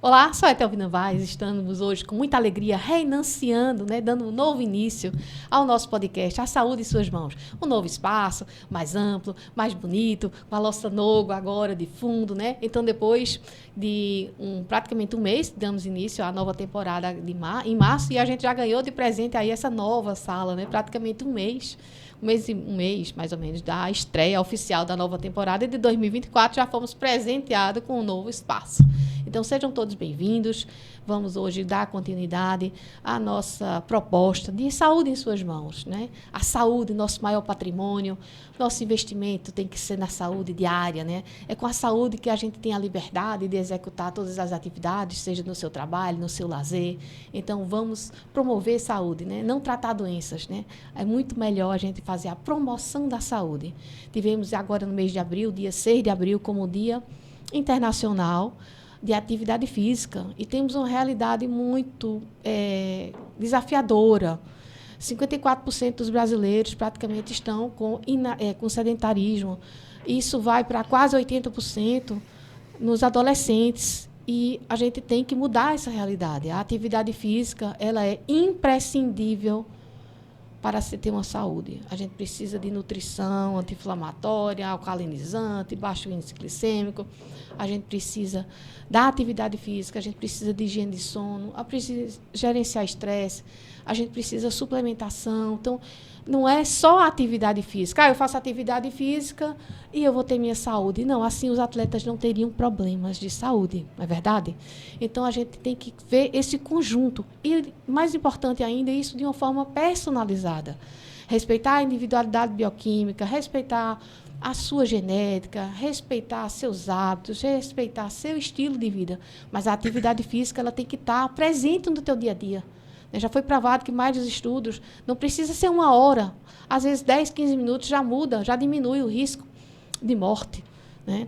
Olá, sou a Etelvina Vaz, estamos hoje com muita alegria reinanciando, né, dando um novo início ao nosso podcast, A Saúde em Suas Mãos. Um novo espaço, mais amplo, mais bonito, com a nossa logo agora de fundo, né? Então, depois de praticamente um mês, damos início à nova temporada em março, e a gente já ganhou de presente aí essa nova sala, né? Praticamente um mês, mais ou menos, da estreia oficial da nova temporada, e de 2024 já fomos presenteados com um novo espaço. Então, sejam todos bem-vindos. Vamos hoje dar continuidade à nossa proposta de saúde em suas mãos, né? A saúde, nosso maior patrimônio, nosso investimento tem que ser na saúde diária, né? É com a saúde que a gente tem a liberdade de executar todas as atividades, seja no seu trabalho, no seu lazer. Então, vamos promover saúde, né? Não tratar doenças, né? É muito melhor a gente fazer a promoção da saúde. Tivemos agora no mês de abril, dia 6 de abril, como Dia Internacional de Atividade Física, e temos uma realidade muito desafiadora. 54% dos brasileiros praticamente estão com sedentarismo. Isso vai para quase 80% nos adolescentes, e a gente tem que mudar essa realidade. A atividade física, ela é imprescindível para se ter uma saúde. A gente precisa de nutrição anti-inflamatória, alcalinizante, baixo índice glicêmico. A gente precisa da atividade física, a gente precisa de higiene de sono, a precisa gerenciar estresse, a gente precisa de suplementação. Então, não é só a atividade física. Eu faço atividade física e eu vou ter minha saúde. Não, assim os atletas não teriam problemas de saúde, não é verdade? Então, a gente tem que ver esse conjunto. E, mais importante ainda, isso de uma forma personalizada. Respeitar a individualidade bioquímica, respeitar a sua genética, respeitar seus hábitos, respeitar seu estilo de vida. Mas a atividade física, ela tem que estar presente no teu dia a dia. Já foi provado que mais dos estudos, não precisa ser 1 hora. Às vezes, 10, 15 minutos já muda, já diminui o risco de morte, né?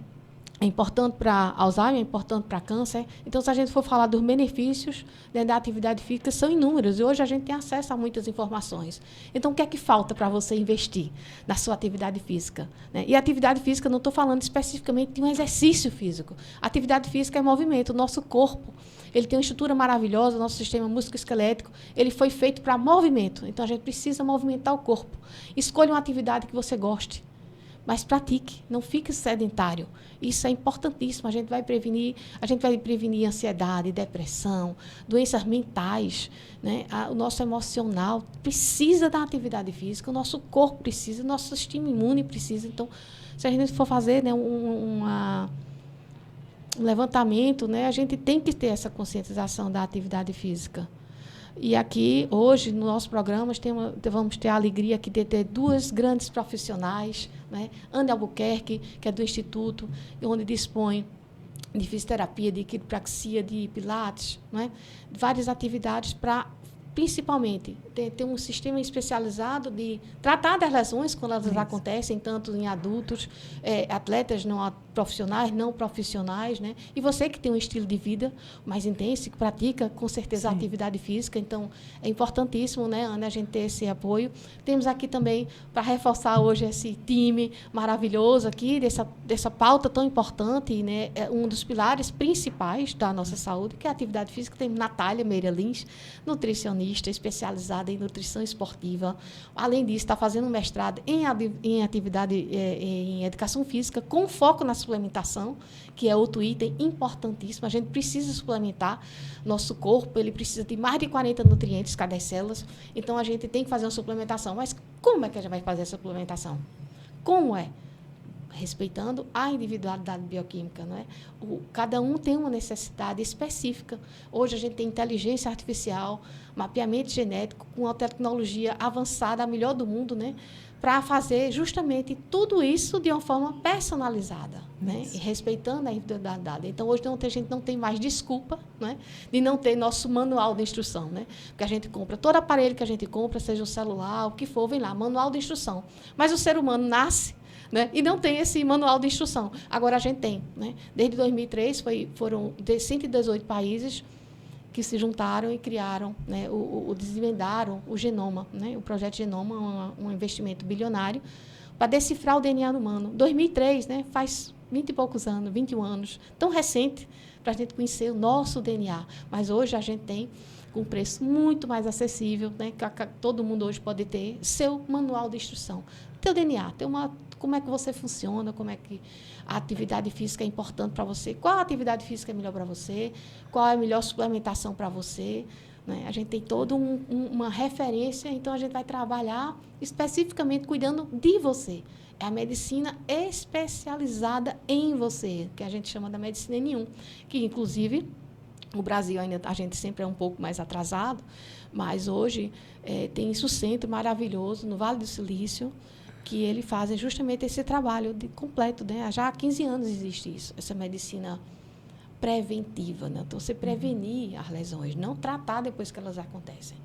É importante para Alzheimer, é importante para câncer. Então, se a gente for falar dos benefícios, né, da atividade física, são inúmeros. E hoje a gente tem acesso a muitas informações. Então, o que é que falta para você investir na sua atividade física, né? E atividade física, não estou falando especificamente de um exercício físico. Atividade física é movimento. O nosso corpo, ele tem uma estrutura maravilhosa, o nosso sistema músculo-esquelético, ele foi feito para movimento. Então, a gente precisa movimentar o corpo. Escolha uma atividade que você goste, mas pratique, não fique sedentário. Isso é importantíssimo. A gente vai prevenir ansiedade, depressão, doenças mentais, né? O nosso emocional precisa da atividade física, o nosso corpo precisa, o nosso sistema imune precisa. Então, se a gente for fazer, né, um levantamento, né, a gente tem que ter essa conscientização da atividade física. E aqui, hoje, no nosso programa, vamos ter a alegria aqui de ter duas grandes profissionais, né? Ana Albuquerque, que é do Instituto, onde dispõe de fisioterapia, de quiropraxia, de pilates, né? Várias atividades para, principalmente, ter um sistema especializado de tratar das lesões quando elas acontecem, tanto em adultos, atletas profissionais, não profissionais, né? E você que tem um estilo de vida mais intenso, que pratica, com certeza, a atividade física. Então, é importantíssimo, né, Ana, a gente ter esse apoio. Temos aqui também, para reforçar hoje esse time maravilhoso aqui, dessa pauta tão importante, né? É um dos pilares principais da nossa saúde, que é a atividade física. Temos Natália Meira Lins, nutricionista especializada em nutrição esportiva. Além disso, está fazendo um mestrado em atividade, em educação física, com foco na suplementação, que é outro item importantíssimo. A gente precisa suplementar. Nosso corpo, ele precisa de mais de 40 nutrientes cada células. Então, a gente tem que fazer uma suplementação. Mas como é que a gente vai fazer essa suplementação? Como é? Respeitando a individualidade bioquímica, não é? Cada um tem uma necessidade específica. Hoje a gente tem inteligência artificial, mapeamento genético, com a tecnologia avançada, a melhor do mundo, né? Para fazer justamente tudo isso de uma forma personalizada, né? E respeitando a individualidade. Então, hoje a gente não tem mais desculpa, né, de não ter nosso manual de instrução, né? Porque a gente compra, todo aparelho que a gente compra, seja um celular, o que for, vem lá, manual de instrução. Mas o ser humano nasce, né, e não tem esse manual de instrução. Agora a gente tem, né? Desde 2003, foram 118 países que se juntaram e criaram, né, desvendaram o genoma, né, o projeto Genoma, um investimento bilionário, para decifrar o DNA humano. 2003, né, faz 20 e poucos anos, 21 anos, tão recente, para a gente conhecer o nosso DNA. Mas hoje a gente tem com um preço muito mais acessível, né? Todo mundo hoje pode ter seu manual de instrução. Teu DNA, como é que você funciona, como é que a atividade física é importante para você, qual atividade física é melhor para você, qual é a melhor suplementação para você. Né? A gente tem toda uma referência, então a gente vai trabalhar especificamente cuidando de você. É a medicina especializada em você, que a gente chama da medicina N1, que, inclusive, o Brasil ainda, a gente sempre é um pouco mais atrasado, mas hoje tem isso centro maravilhoso no Vale do Silício, que eles fazem justamente esse trabalho completo. Né? Já há 15 anos existe isso, essa medicina preventiva. Né? Então, você prevenir as lesões, não tratar depois que elas acontecem.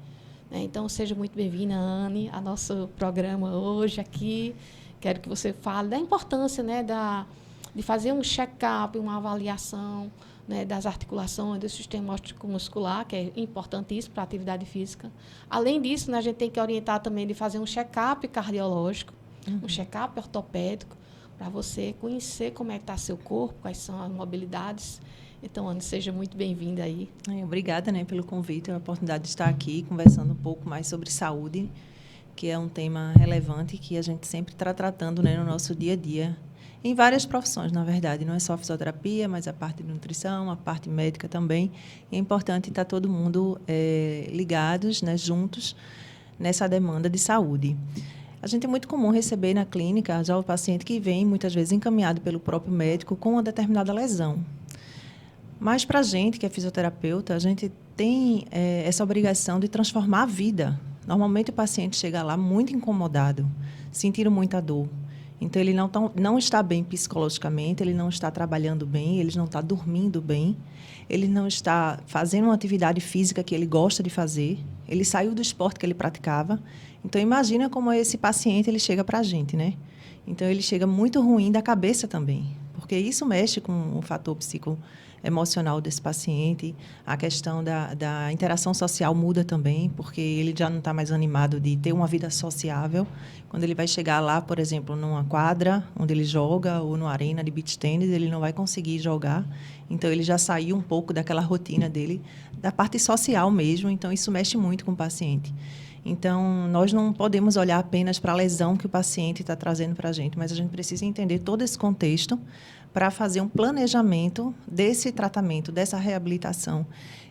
Né? Então, seja muito bem-vinda, Anne, ao nosso programa hoje aqui. Quero que você fale da importância, né, de fazer um check-up, uma avaliação, né, das articulações, do sistema muscular, que é importantíssimo para a atividade física. Além disso, né, a gente tem que orientar também de fazer um check-up cardiológico, um check-up ortopédico, para você conhecer como é que está seu corpo, quais são as mobilidades. Então, Ana, seja muito bem-vinda aí. Obrigada, né, pelo convite, a oportunidade de estar aqui conversando um pouco mais sobre saúde, que é um tema relevante que a gente sempre está tratando, né, no nosso dia a dia, em várias profissões, na verdade. Não é só fisioterapia, mas a parte de nutrição, a parte médica também. É importante estar todo mundo ligados, né, juntos, nessa demanda de saúde. A gente é muito comum receber na clínica já o paciente que vem, muitas vezes, encaminhado pelo próprio médico com uma determinada lesão. Mas, para a gente, que é fisioterapeuta, a gente tem essa obrigação de transformar a vida. Normalmente, o paciente chega lá muito incomodado, sentindo muita dor. Então, ele não está bem psicologicamente, ele não está trabalhando bem, ele não está dormindo bem, ele não está fazendo uma atividade física que ele gosta de fazer, ele saiu do esporte que ele praticava. Então, imagina como esse paciente ele chega para a gente, né? Então, ele chega muito ruim da cabeça também, porque isso mexe com o fator psicoemocional desse paciente. A questão da interação social muda também, porque ele já não está mais animado de ter uma vida sociável. Quando ele vai chegar lá, por exemplo, numa quadra onde ele joga ou numa arena de beach tennis, ele não vai conseguir jogar. Então, ele já saiu um pouco daquela rotina dele, da parte social mesmo. Então, isso mexe muito com o paciente. Então, nós não podemos olhar apenas para a lesão que o paciente está trazendo para a gente, mas a gente precisa entender todo esse contexto para fazer um planejamento desse tratamento, dessa reabilitação,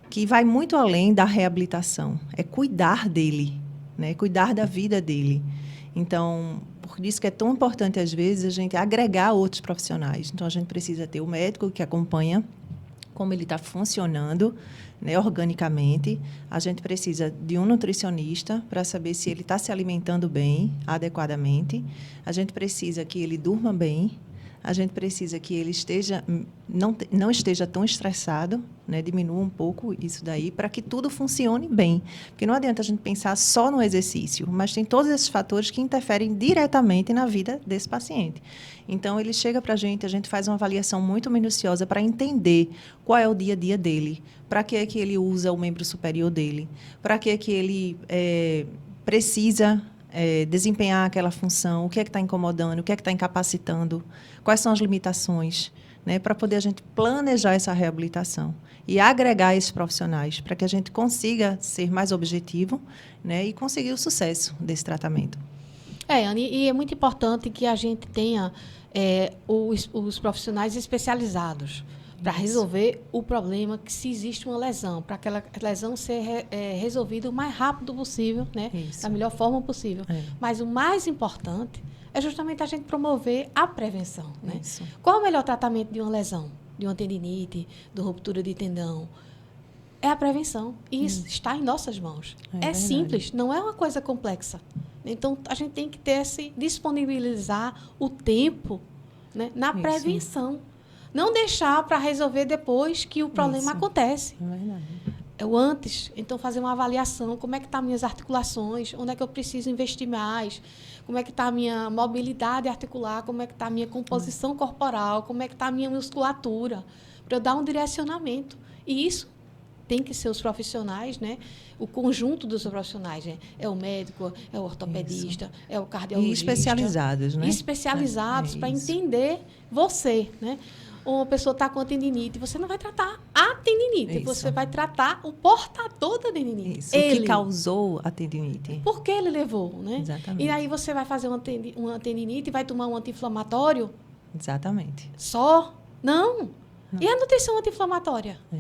que vai muito além da reabilitação. É cuidar dele, né? Cuidar da vida dele. Então, por isso que é tão importante, às vezes, a gente agregar outros profissionais. Então, a gente precisa ter o médico que acompanha como ele está funcionando, né, organicamente. A gente precisa de um nutricionista para saber se ele está se alimentando bem, adequadamente. A gente precisa que ele durma bem. A gente precisa que ele não esteja tão estressado, né? Diminua um pouco isso daí, para que tudo funcione bem. Porque não adianta a gente pensar só no exercício, mas tem todos esses fatores que interferem diretamente na vida desse paciente. Então, ele chega para a gente faz uma avaliação muito minuciosa para entender qual é o dia a dia dele, para que é que ele usa o membro superior dele, para que é que ele precisa desempenhar aquela função, o que é que está incomodando, o que é que está incapacitando, quais são as limitações, né, para poder a gente planejar essa reabilitação e agregar esses profissionais para que a gente consiga ser mais objetivo, né, e conseguir o sucesso desse tratamento. Anne, e é muito importante que a gente tenha os profissionais especializados para resolver o problema, que se existe uma lesão, para aquela lesão ser resolvida o mais rápido possível, né? Da melhor forma possível. Mas o mais importante é justamente a gente promover a prevenção. Né? Isso. Qual é o melhor tratamento de uma lesão? De uma tendinite, de ruptura de tendão? É a prevenção. E isso está em nossas mãos. É simples, não é uma coisa complexa. Então, a gente tem que disponibilizar o tempo, né, na prevenção. Não deixar para resolver depois que o problema acontece. É verdade. É o antes. Então, fazer uma avaliação. Como é que estão minhas articulações? Onde é que eu preciso investir mais? Como é que está a minha mobilidade articular? Como é que está a minha composição corporal? Como é que está a minha musculatura? Para eu dar um direcionamento. E isso tem que ser os profissionais, né? O conjunto dos profissionais, né? É o médico, é o ortopedista, é o cardiologista. E especializados, né? Especializados para entender você, né? ou uma pessoa está com tendinite, você não vai tratar a tendinite, Isso. você vai tratar o portador da tendinite. Isso, o que causou a tendinite. Por que ele levou, né? Exatamente. E aí você vai fazer uma tendinite e vai tomar um anti-inflamatório? Exatamente. Só? Não. E a nutrição anti-inflamatória? É.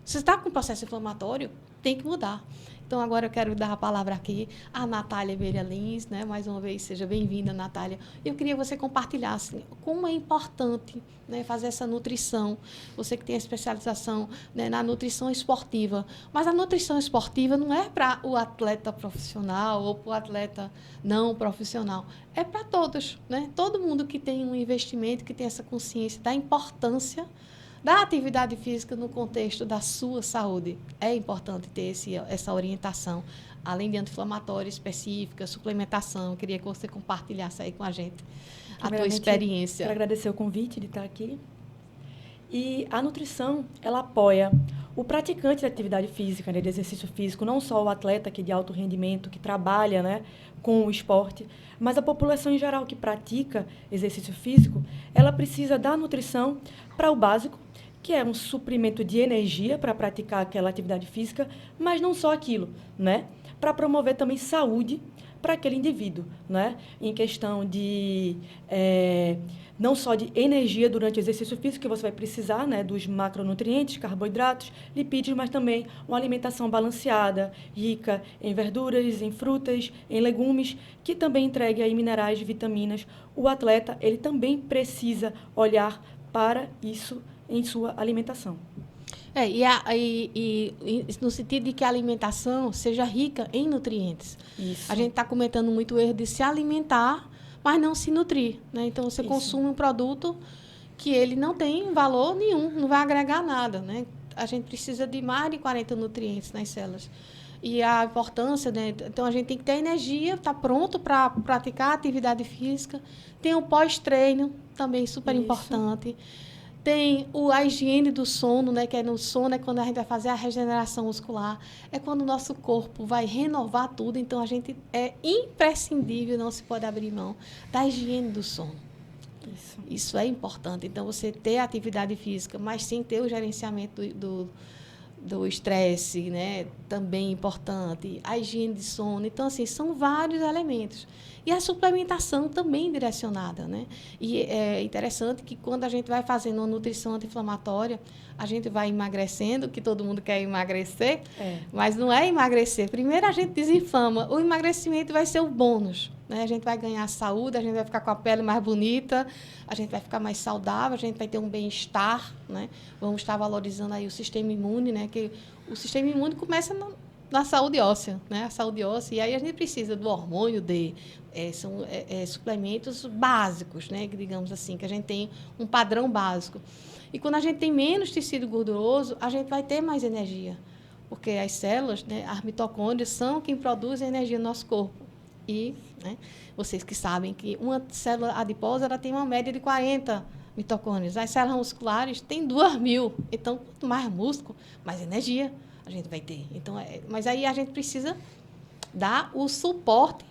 Se você está com processo inflamatório, tem que mudar. Então, agora eu quero dar a palavra aqui à Natália Beira Lins, né? Mais uma vez, seja bem-vinda, Natália. Eu queria que você compartilhasse como é importante, né, fazer essa nutrição. Você que tem a especialização, né, na nutrição esportiva. Mas a nutrição esportiva não é para o atleta profissional ou para o atleta não profissional. É para todos, né? Todo mundo que tem um investimento, que tem essa consciência da importância da atividade física no contexto da sua saúde. É importante ter essa orientação, além de anti-inflamatória específica, suplementação. Eu queria que você compartilhasse aí com a gente a tua experiência. Quero agradecer o convite de estar aqui. E a nutrição, ela apoia o praticante de atividade física, né, de exercício físico, não só o atleta que de alto rendimento, que trabalha, né, com o esporte, mas a população em geral que pratica exercício físico, ela precisa da nutrição para o básico, que é um suprimento de energia para praticar aquela atividade física, mas não só aquilo, né? Para promover também saúde para aquele indivíduo, né? Em questão de não só de energia durante o exercício físico, que você vai precisar, né, dos macronutrientes, carboidratos, lipídios, mas também uma alimentação balanceada, rica em verduras, em frutas, em legumes, que também entregue aí minerais, vitaminas. O atleta, ele também precisa olhar para isso em sua alimentação. E no sentido de que a alimentação seja rica em nutrientes. Isso. A gente está cometendo muito erro de se alimentar, mas não se nutrir, né? Então, você consome um produto que ele não tem valor nenhum, não vai agregar nada, né? A gente precisa de mais de 40 nutrientes nas células. E a importância, né? Então, a gente tem que ter energia, estar pronto para praticar atividade física. Tem o pós-treino, também super importante. Tem a higiene do sono, né? Que é no sono, é quando a gente vai fazer a regeneração muscular. É quando o nosso corpo vai renovar tudo. Então, a gente é imprescindível, não se pode abrir mão da higiene do sono. Isso é importante. Então, você ter atividade física, mas sem ter o gerenciamento do estresse, né? Também importante. A higiene de sono. Então, assim, são vários elementos. E a suplementação também direcionada, né? E é interessante que quando a gente vai fazendo uma nutrição anti-inflamatória, a gente vai emagrecendo, que todo mundo quer emagrecer, mas não é emagrecer. Primeiro a gente desinflama. O emagrecimento vai ser o bônus, né? A gente vai ganhar saúde, a gente vai ficar com a pele mais bonita, a gente vai ficar mais saudável, a gente vai ter um bem-estar, né? Vamos estar valorizando aí o sistema imune, né? Que o sistema imune começa na saúde óssea, né? A saúde óssea, e aí a gente precisa do hormônio são suplementos básicos, né? Digamos assim, que a gente tem um padrão básico. E quando a gente tem menos tecido gorduroso, a gente vai ter mais energia, porque as células, né, as mitocôndrias, são quem produzem energia no nosso corpo. E, né, vocês que sabem que uma célula adiposa ela tem uma média de 40 mitocôndrias. As células musculares têm 2.000. Então, quanto mais músculo, mais energia a gente vai ter. Então, mas aí a gente precisa dar o suporte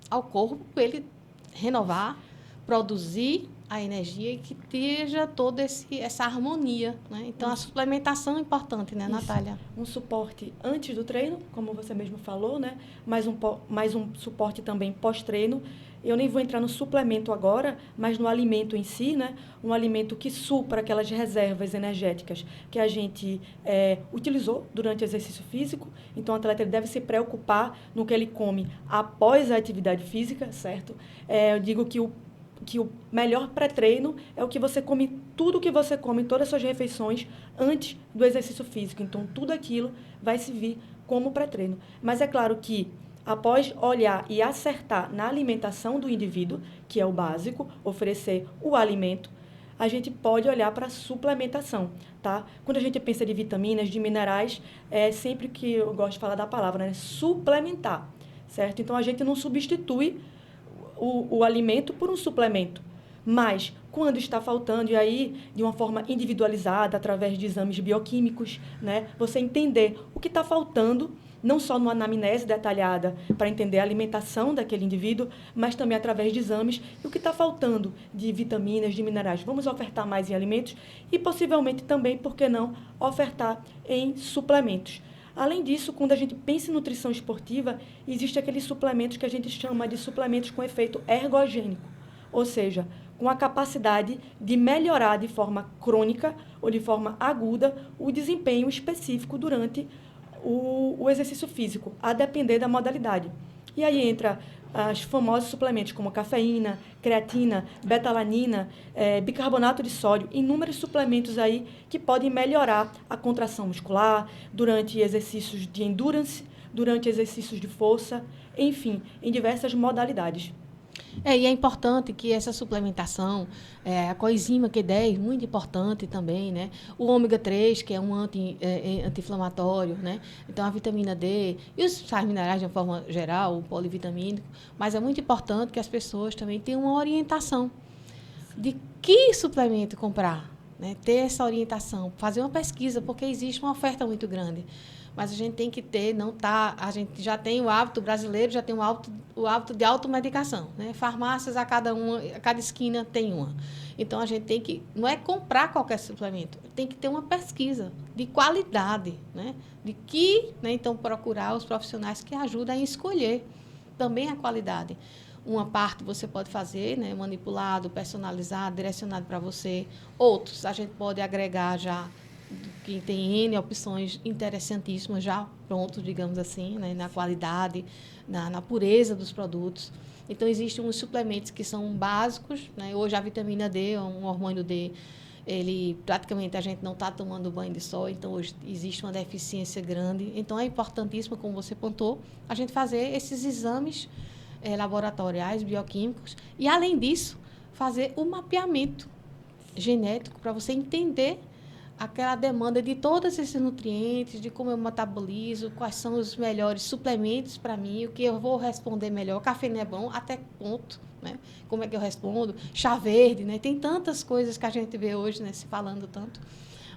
ao corpo para ele renovar, produzir a energia e que esteja toda essa harmonia, né? Então, a suplementação é importante, né, Natália? Um suporte antes do treino, como você mesmo falou, né? Mais um suporte também pós-treino. Eu nem vou entrar no suplemento agora, mas no alimento em si, né? Um alimento que supra aquelas reservas energéticas que a gente utilizou durante o exercício físico. Então, o atleta deve se preocupar no que ele come após a atividade física, certo? Eu digo que o melhor pré-treino é o que você come, tudo que você come, todas as suas refeições antes do exercício físico. Então, tudo aquilo vai servir como pré-treino. Mas é claro que, após olhar e acertar na alimentação do indivíduo, que é o básico, oferecer o alimento, a gente pode olhar para a suplementação, tá? Quando a gente pensa de vitaminas, de minerais, é sempre que eu gosto de falar da palavra, né? Suplementar, certo? Então, a gente não substitui o alimento por um suplemento, mas quando está faltando, e aí, de uma forma individualizada, através de exames bioquímicos, né? Você entender o que está faltando, não só numa anamnese detalhada para entender a alimentação daquele indivíduo, mas também através de exames e o que está faltando de vitaminas, de minerais. Vamos ofertar mais em alimentos e possivelmente também, por que não, ofertar em suplementos. Além disso, quando a gente pensa em nutrição esportiva, existem aqueles suplementos que a gente chama de suplementos com efeito ergogênico, ou seja, com a capacidade de melhorar de forma crônica ou de forma aguda o desempenho específico durante o exercício físico, a depender da modalidade. E aí entra os famosos suplementos como cafeína, creatina, betalanina, bicarbonato de sódio, inúmeros suplementos aí que podem melhorar a contração muscular durante exercícios de endurance, durante exercícios de força, enfim, em diversas modalidades. E é importante que essa suplementação, a coenzima Q10, muito importante também, né? O ômega 3, que é um anti-inflamatório, né? Então, a vitamina D e os sais minerais, de uma forma geral, o polivitamínico. Mas é muito importante que as pessoas também tenham uma orientação de que suplemento comprar, né? Ter essa orientação, fazer uma pesquisa, porque existe uma oferta muito grande. Mas a gente tem que ter, a gente já tem o hábito brasileiro, já tem o hábito de automedicação, né? Farmácias a cada esquina tem uma. Então a gente tem que, não é comprar qualquer suplemento, tem que ter uma pesquisa de qualidade, né? Então procurar os profissionais que ajudam a escolher também a qualidade. Uma parte você pode fazer, né? Manipulado, personalizado, direcionado para você. Outros a gente pode agregar já, que tem N opções interessantíssimas já prontos, digamos assim, né, na qualidade, na pureza dos produtos. Então, existem uns suplementos que são básicos, né? Hoje, a vitamina D, um hormônio D, praticamente a gente não está tomando banho de sol, então hoje existe uma deficiência grande. Então, é importantíssimo, como você pontuou, a gente fazer esses exames laboratoriais, bioquímicos, e, além disso, fazer o mapeamento genético para você entender aquela demanda de todos esses nutrientes, de como eu metabolizo, quais são os melhores suplementos para mim, o que eu vou responder melhor. O café não é bom, até que ponto, né? Como é que eu respondo? Chá verde, né? Tem tantas coisas que a gente vê hoje, né, se falando tanto.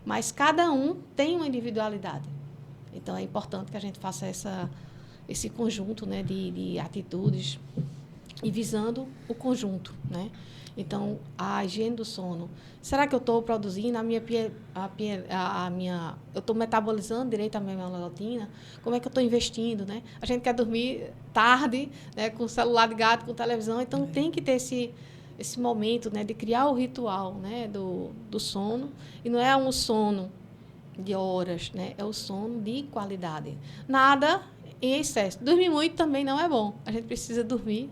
Mas cada um tem uma individualidade. Então, é importante que a gente faça esse conjunto, né, de atitudes e visando o conjunto, né? Então, a higiene do sono. Será que eu estou produzindo eu estou metabolizando direito a minha melatonina? Como é que eu estou investindo, né? A gente quer dormir tarde, né, com o celular ligado, com televisão, então tem que ter esse momento, né, de criar o ritual, né, do sono. E não é um sono de horas, né? É o sono de qualidade. Nada em excesso. Dormir muito também não é bom. A gente precisa dormir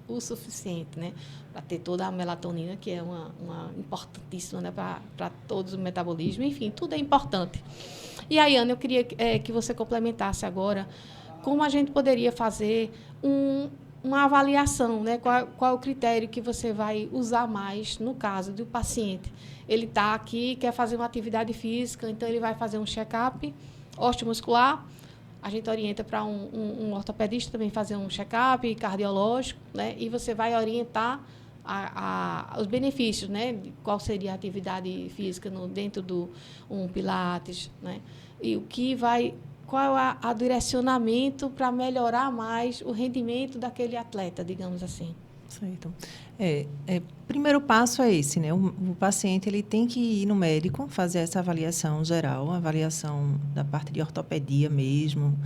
o suficiente, né? Para ter toda a melatonina, que é uma importantíssima, né? Para todos o metabolismo. Enfim, tudo é importante. E aí, Ana, eu queria que você complementasse agora como a gente poderia fazer uma avaliação, né? Qual é o critério que você vai usar mais no caso do paciente. Ele está aqui, quer fazer uma atividade física, então ele vai fazer um check-up osteomuscular. A gente orienta para um ortopedista também fazer um check-up cardiológico, né? E você vai orientar os benefícios, né? De qual seria a atividade física dentro do pilates, né? E qual é o direcionamento para melhorar mais o rendimento daquele atleta, digamos assim. Certo. Primeiro passo é esse, né? O paciente ele tem que ir no médico, fazer essa avaliação geral, avaliação da parte de ortopedia mesmo.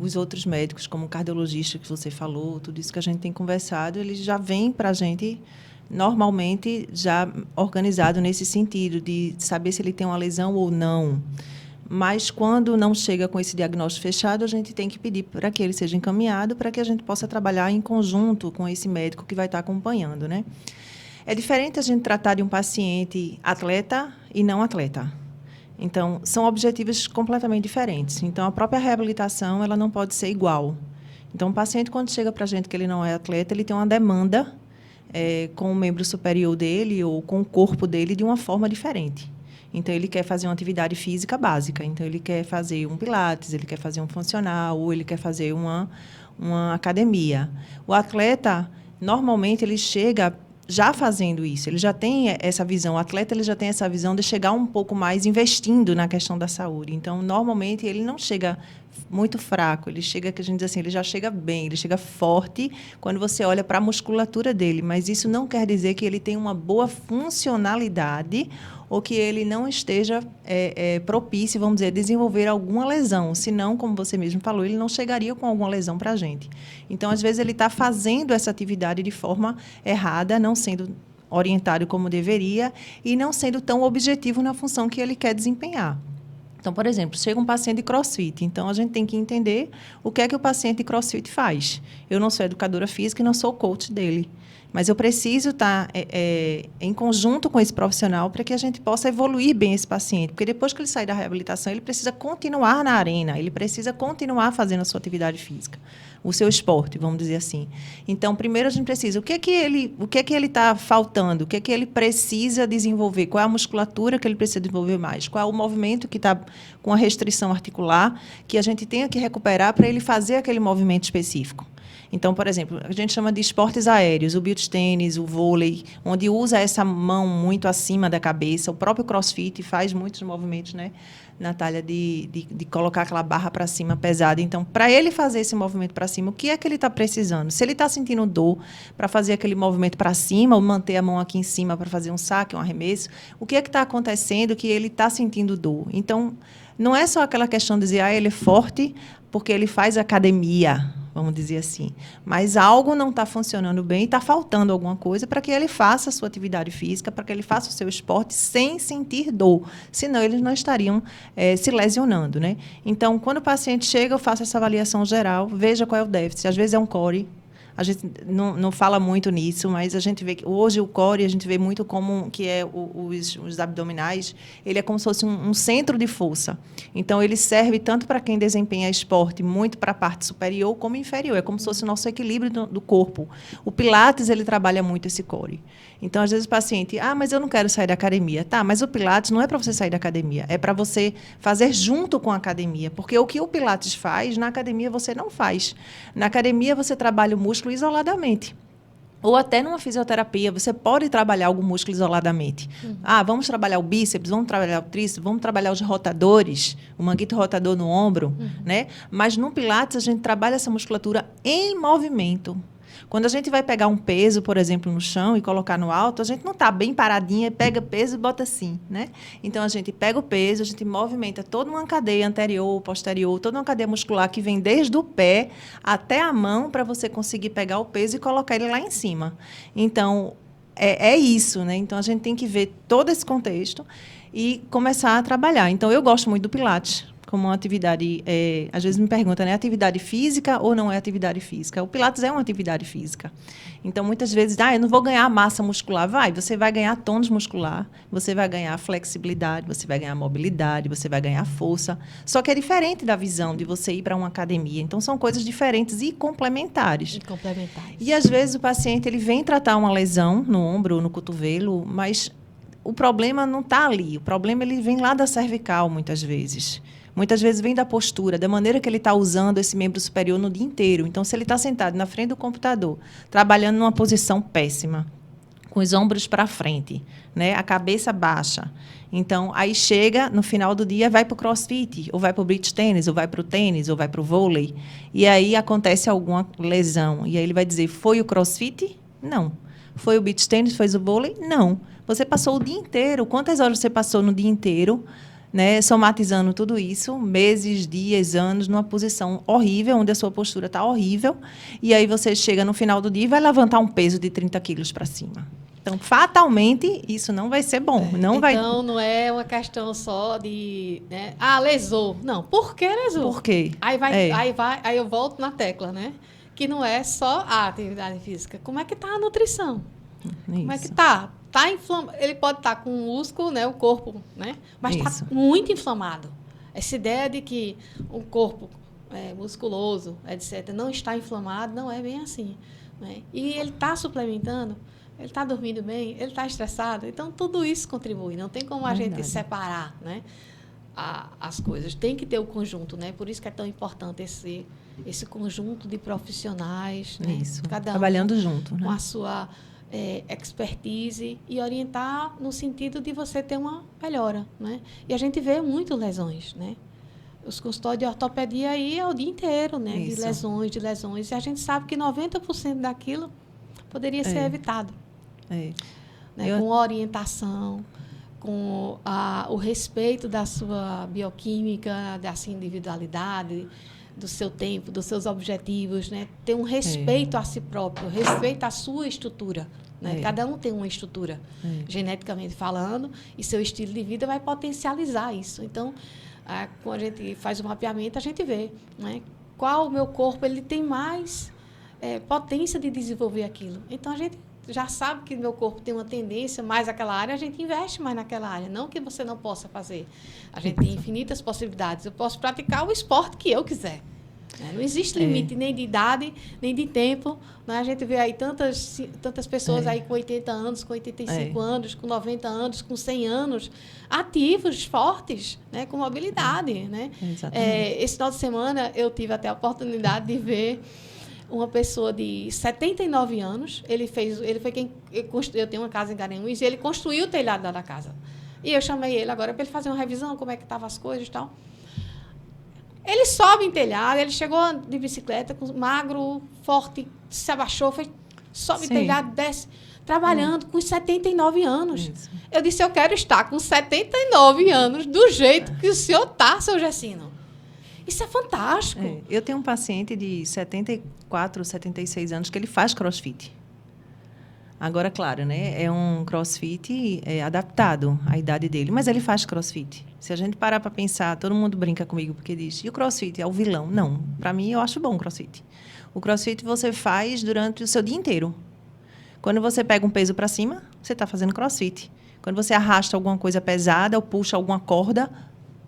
Os outros médicos, como o cardiologista que você falou, tudo isso que a gente tem conversado, eles já vêm para a gente, normalmente, já organizado nesse sentido, de saber se ele tem uma lesão ou não. Mas, quando não chega com esse diagnóstico fechado, a gente tem que pedir para que ele seja encaminhado para que a gente possa trabalhar em conjunto com esse médico que vai estar acompanhando, né? É diferente a gente tratar de um paciente atleta e não atleta. Então, são objetivos completamente diferentes. Então, a própria reabilitação ela não pode ser igual. Então, o paciente, quando chega para a gente que ele não é atleta, ele tem uma demanda com o membro superior dele ou com o corpo dele de uma forma diferente. Então, ele quer fazer uma atividade física básica. Então, ele quer fazer um pilates, ele quer fazer um funcional, ou ele quer fazer uma academia. O atleta, normalmente, ele chega já fazendo isso, ele já tem essa visão, o atleta ele já tem essa visão de chegar um pouco mais investindo na questão da saúde. Então, normalmente, ele não chega muito fraco, ele chega, que a gente diz assim, ele já chega bem, ele chega forte quando você olha para a musculatura dele, mas isso não quer dizer que ele tem uma boa funcionalidade ou que ele não esteja propício, vamos dizer, a desenvolver alguma lesão. Senão, como você mesmo falou, ele não chegaria com alguma lesão para a gente. Então, às vezes, ele está fazendo essa atividade de forma errada, não sendo orientado como deveria e não sendo tão objetivo na função que ele quer desempenhar. Então, por exemplo, chega um paciente de CrossFit. Então, a gente tem que entender o que é que o paciente de CrossFit faz. Eu não sou educadora física e não sou coach dele. Mas eu preciso estar em conjunto com esse profissional para que a gente possa evoluir bem esse paciente. Porque depois que ele sair da reabilitação, ele precisa continuar na arena, ele precisa continuar fazendo a sua atividade física, o seu esporte, vamos dizer assim. Então, primeiro a gente precisa, o que é que ele está faltando? O que é que ele precisa desenvolver? Qual é a musculatura que ele precisa desenvolver mais? Qual é o movimento que está com a restrição articular que a gente tenha que recuperar para ele fazer aquele movimento específico? Então, por exemplo, a gente chama de esportes aéreos, o beach tênis, o vôlei, onde usa essa mão muito acima da cabeça. O próprio CrossFit faz muitos movimentos, né, Natália, de colocar aquela barra para cima pesada. Então, para ele fazer esse movimento para cima, o que é que ele está precisando? Se ele está sentindo dor para fazer aquele movimento para cima, ou manter a mão aqui em cima para fazer um saque, um arremesso, o que é que está acontecendo que ele está sentindo dor? Então, não é só aquela questão de dizer, ele é forte porque ele faz academia, vamos dizer assim. Mas algo não está funcionando bem, está faltando alguma coisa para que ele faça a sua atividade física, para que ele faça o seu esporte sem sentir dor. Senão, eles não estariam se lesionando, né? Então, quando o paciente chega, eu faço essa avaliação geral, veja qual é o déficit. Às vezes é um core. A gente não fala muito nisso, mas a gente vê que hoje o core, a gente vê muito como que é os abdominais, ele é como se fosse um centro de força. Então, ele serve tanto para quem desempenha esporte, muito para a parte superior como inferior. É como se fosse o nosso equilíbrio do corpo. O Pilates, ele trabalha muito esse core. Então, às vezes o paciente, mas eu não quero sair da academia. Tá, mas o Pilates não é para você sair da academia, é para você fazer junto com a academia. Porque o que o Pilates faz, na academia você não faz. Na academia você trabalha o músculo isoladamente. Ou até numa fisioterapia, você pode trabalhar algum músculo isoladamente. Vamos trabalhar o bíceps, vamos trabalhar o tríceps, vamos trabalhar os rotadores, o manguito rotador no ombro, né? Mas no Pilates a gente trabalha essa musculatura em movimento. Quando a gente vai pegar um peso, por exemplo, no chão e colocar no alto, a gente não está bem paradinha, pega peso e bota assim, né? Então, a gente pega o peso, a gente movimenta toda uma cadeia anterior, posterior, toda uma cadeia muscular que vem desde o pé até a mão para você conseguir pegar o peso e colocar ele lá em cima. Então, é isso, né? Então, a gente tem que ver todo esse contexto e começar a trabalhar. Então, eu gosto muito do Pilates como uma atividade, às vezes me perguntam, é atividade física ou não é atividade física? O Pilates é uma atividade física. Então, muitas vezes, eu não vou ganhar massa muscular. Você vai ganhar tônus muscular, você vai ganhar flexibilidade, você vai ganhar mobilidade, você vai ganhar força. Só que é diferente da visão de você ir para uma academia. Então, são coisas diferentes e complementares. E, às vezes, o paciente ele vem tratar uma lesão no ombro ou no cotovelo, mas o problema não está ali. O problema ele vem lá da cervical, muitas vezes. Muitas vezes vem da postura, da maneira que ele está usando esse membro superior no dia inteiro. Então, se ele está sentado na frente do computador, trabalhando numa posição péssima, com os ombros para frente, né? A cabeça baixa. Então, aí chega, no final do dia, vai para o CrossFit, ou vai para o beach tênis, ou vai para o tênis, ou vai para o vôlei. E aí acontece alguma lesão. E aí ele vai dizer, foi o CrossFit? Não. Foi o beach tênis? Foi o vôlei? Não. Você passou o dia inteiro. Quantas horas você passou no dia inteiro, né, somatizando tudo isso, meses, dias, anos, numa posição horrível, onde a sua postura está horrível, e aí você chega no final do dia e vai levantar um peso de 30 quilos para cima. Então, fatalmente, isso não vai ser bom. Então, não é uma questão só de, né, lesou. Não, por que lesou? Por quê? Aí eu volto na tecla, né? Que não é só a atividade física. Como é que está a nutrição? Isso. Como é que está? Ele pode estar com o músculo, né, o corpo, né, mas está muito inflamado. Essa ideia de que o corpo musculoso, etc., não está inflamado, não é bem assim, né? E ele está suplementando, ele está dormindo bem, ele está estressado. Então, tudo isso contribui. Não tem como a gente separar, né, as coisas. Tem que ter o conjunto, né? Por isso que é tão importante esse conjunto de profissionais. Né? Isso, cada um trabalhando junto. Né? Com a sua expertise e orientar no sentido de você ter uma melhora, né? E a gente vê muito lesões, né? Os consultórios de ortopedia aí é o dia inteiro, né? De lesões. E a gente sabe que 90% daquilo poderia ser evitado. Né? Com orientação, com o respeito da sua bioquímica, da sua individualidade, do seu tempo, dos seus objetivos, né? Ter um respeito a si próprio, respeito à sua estrutura. Né? Cada um tem uma estrutura, geneticamente falando, e seu estilo de vida vai potencializar isso. Então, quando a gente faz o mapeamento, a gente vê, né? Qual o meu corpo ele tem mais potência de desenvolver aquilo. Então, a gente já sabe que o meu corpo tem uma tendência mais àquela área, a gente investe mais naquela área. Não que você não possa fazer. A gente tem infinitas possibilidades. Eu posso praticar o esporte que eu quiser. Não existe limite nem de idade, nem de tempo. Né? A gente vê aí tantas pessoas aí com 80 anos, com 85 anos, com 90 anos, com 100 anos, ativos, fortes, né? Com mobilidade. Né? Esse final de semana, eu tive até a oportunidade de ver uma pessoa de 79 anos. Ele foi quem construiu. Eu tenho uma casa em Garanhuns e ele construiu o telhado da casa. E eu chamei ele agora para ele fazer uma revisão, como é que estavam as coisas e tal. Ele sobe em telhado, ele chegou de bicicleta, magro, forte, se abaixou, sobe em telhado, desce, trabalhando com 79 anos. Isso. Eu disse, eu quero estar com 79 anos do jeito que o senhor está, seu Gessino. Isso é fantástico. Eu tenho um paciente de 74, 76 anos que ele faz crossfit. Agora, claro, né? É um crossfit adaptado à idade dele, mas ele faz crossfit. Se a gente parar para pensar, todo mundo brinca comigo porque diz, e o crossfit é o vilão? Não, para mim eu acho bom o crossfit. O crossfit você faz durante o seu dia inteiro. Quando você pega um peso para cima, você está fazendo crossfit. Quando você arrasta alguma coisa pesada ou puxa alguma corda,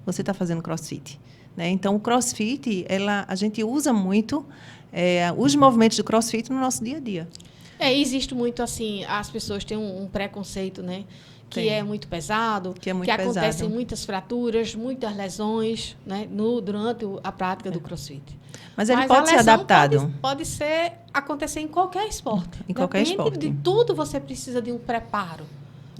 você está fazendo crossfit. Né? Então, o crossfit, a gente usa muito os movimentos do crossfit no nosso dia a dia. Existe muito, assim, as pessoas têm um preconceito, né? Que é muito pesado, que acontecem muitas fraturas, muitas lesões, né? Durante a prática do crossfit. Mas ele pode ser adaptado. Pode acontecer em qualquer esporte. Em qualquer esporte. De tudo você precisa de um preparo.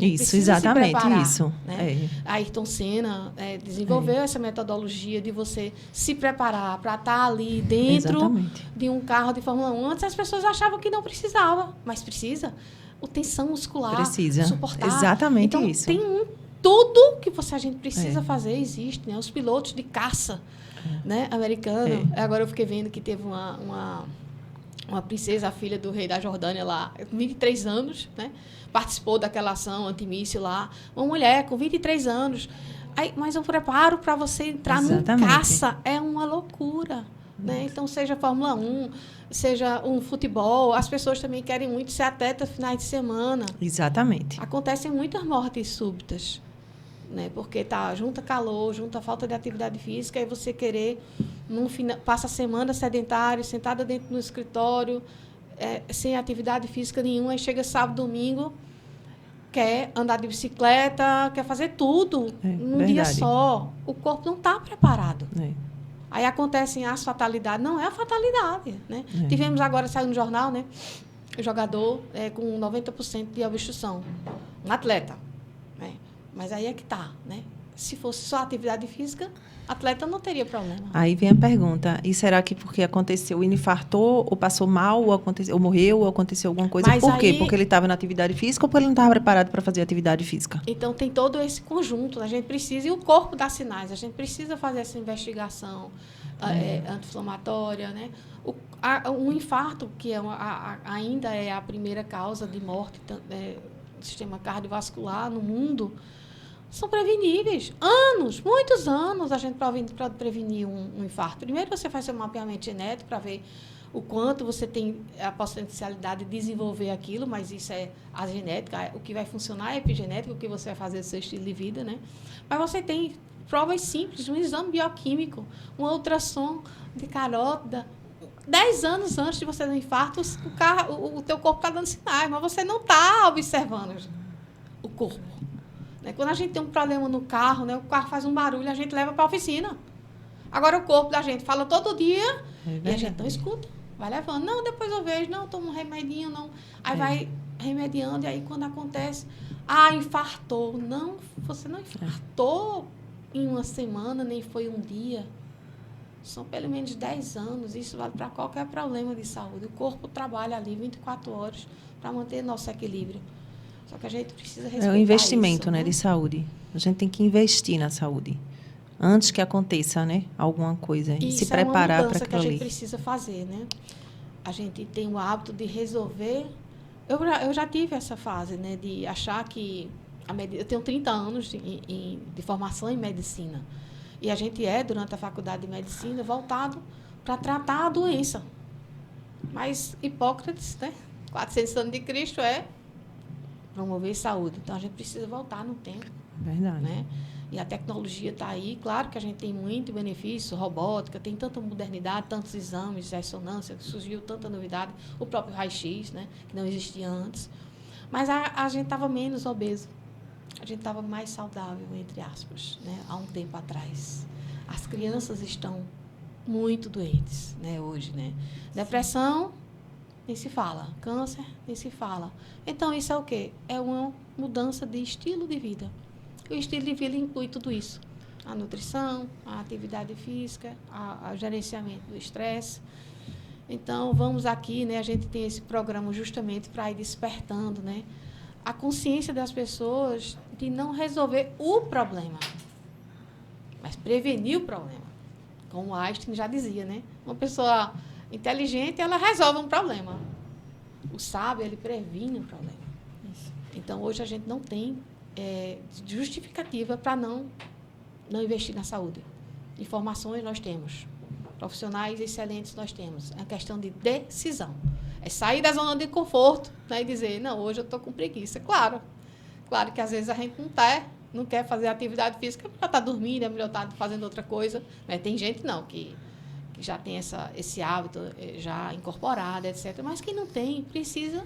Isso, exatamente, isso. Né? A Ayrton Senna desenvolveu essa metodologia de você se preparar para estar ali dentro de um carro de Fórmula 1. Antes as pessoas achavam que não precisava, mas precisa. O tensão muscular, precisa suportar. Exatamente então, isso. Tem tudo que a gente precisa fazer, existe. Né? Os pilotos de caça né? americano. Agora eu fiquei vendo que teve uma princesa, a filha do rei da Jordânia lá, 23 anos, né? Participou daquela ação antimíssil lá. Uma mulher com 23 anos. Mas um preparo para você entrar num caça é uma loucura. Né? Então, seja Fórmula 1, seja um futebol, as pessoas também querem muito ser atleta finais de semana. Exatamente. Acontecem muitas mortes súbitas. Né? Porque junta calor, junta falta de atividade física, e você querer, passa a semana sedentário, sentada dentro do escritório, sem atividade física nenhuma, aí chega sábado, domingo, quer andar de bicicleta, quer fazer tudo num dia só. O corpo não está preparado. Aí acontecem as fatalidades. Não é a fatalidade. Né? Tivemos agora, saiu no jornal, né? O jogador com 90% de obstrução. Um atleta. Né? Mas aí é que está. Né? Se fosse só atividade física, atleta não teria problema. Aí vem a pergunta, e será que porque aconteceu, ele infartou, ou passou mal, ou morreu, ou aconteceu alguma coisa? Mas por quê? Porque ele estava na atividade física ou porque ele não estava preparado para fazer atividade física? Então, tem todo esse conjunto. A gente precisa, e o corpo dá sinais, a gente precisa fazer essa investigação anti-inflamatória. Né? Um infarto, que ainda é a primeira causa de morte do sistema cardiovascular no mundo, são preveníveis. Muitos anos a gente pode prevenir um infarto. Primeiro você faz seu mapeamento genético para ver o quanto você tem a potencialidade de desenvolver aquilo, mas isso é a genética. O que vai funcionar é a epigenética, o que você vai fazer do seu estilo de vida. Né? Mas você tem provas simples, um exame bioquímico, um ultrassom de carótida. 10 anos antes de você ter um infarto, o teu corpo está dando sinais, mas você não está observando o corpo. Quando a gente tem um problema no carro, né, o carro faz um barulho, a gente leva para a oficina. Agora, o corpo da gente fala todo dia e a gente não escuta. Vai levando. Não, depois eu vejo. Não, tomo um remedinho, não. Aí vai remediando, e aí quando acontece, infartou. Não, você não infartou em uma semana, nem foi um dia. São pelo menos 10 anos, isso vale para qualquer problema de saúde. O corpo trabalha ali 24 horas para manter nosso equilíbrio. Só que a gente precisa respeitar É o investimento, isso, né, de saúde. A gente tem que investir na saúde antes que aconteça, né, alguma coisa. E se preparar para aquilo ali. Isso é uma mudança que a gente ali. precisa fazer, né? A gente tem o hábito de resolver. Eu já tive essa fase, né, de achar que eu tenho 30 anos de formação em medicina. E a gente durante a faculdade de medicina, voltado para tratar a doença. Mas Hipócrates, né, 400 anos de Cristo, promover saúde. Então, a gente precisa voltar no tempo. Verdade. Né? E a tecnologia está aí. Claro que a gente tem muito benefício, robótica, tem tanta modernidade, tantos exames de ressonância, surgiu tanta novidade. O próprio raio-x, né, que não existia antes. Mas a gente estava menos obeso. A gente estava mais saudável, entre aspas, né, há um tempo atrás. As crianças estão muito doentes, né, hoje. Né? Depressão, nem se fala. Câncer, nem se fala. Então, isso é o quê? É uma mudança de estilo de vida. O estilo de vida inclui tudo isso. A nutrição, a atividade física, o gerenciamento do estresse. Então, vamos aqui, né, a gente tem esse programa justamente para ir despertando, né, a consciência das pessoas de não resolver o problema, mas prevenir o problema. Como Einstein já dizia, né? Uma pessoa inteligente, ela resolve um problema. O sábio, ele previne um problema. Isso. Então, hoje a gente não tem justificativa para não investir na saúde. Informações nós temos. Profissionais excelentes nós temos. É uma questão de decisão. É sair da zona de conforto, né, e dizer, não, hoje eu estou com preguiça. Claro que às vezes a gente não quer fazer atividade física, é melhor estar dormindo, é melhor estar fazendo outra coisa. Né? Tem gente não, que já tem esse hábito já incorporado, etc. Mas quem não tem, precisa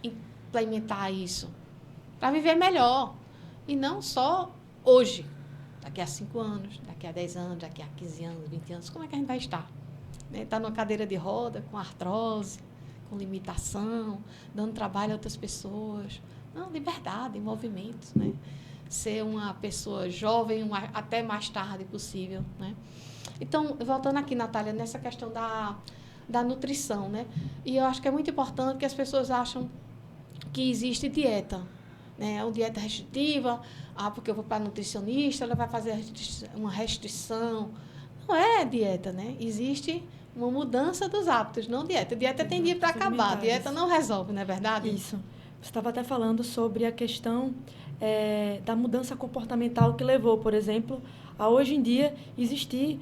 implementar isso para viver melhor. E não só hoje, daqui a 5 anos, daqui a 10 anos, daqui a 15 anos, 20 anos, como é que a gente vai estar? Né? Estar numa cadeira de roda, com artrose, com limitação, dando trabalho a outras pessoas. Não, liberdade, movimento, né? Ser uma pessoa jovem até mais tarde possível, né? Então, voltando aqui, Natália, nessa questão da nutrição, né? E eu acho que é muito importante que as pessoas acham que existe dieta, né? É uma dieta restritiva, porque eu vou para a nutricionista, ela vai fazer uma restrição. Não é dieta, né? Existe uma mudança dos hábitos, não dieta. Dieta tem dia para acabar, dieta não resolve, não é verdade? Isso. Você estava até falando sobre a questão da mudança comportamental que levou, por exemplo, a hoje em dia existir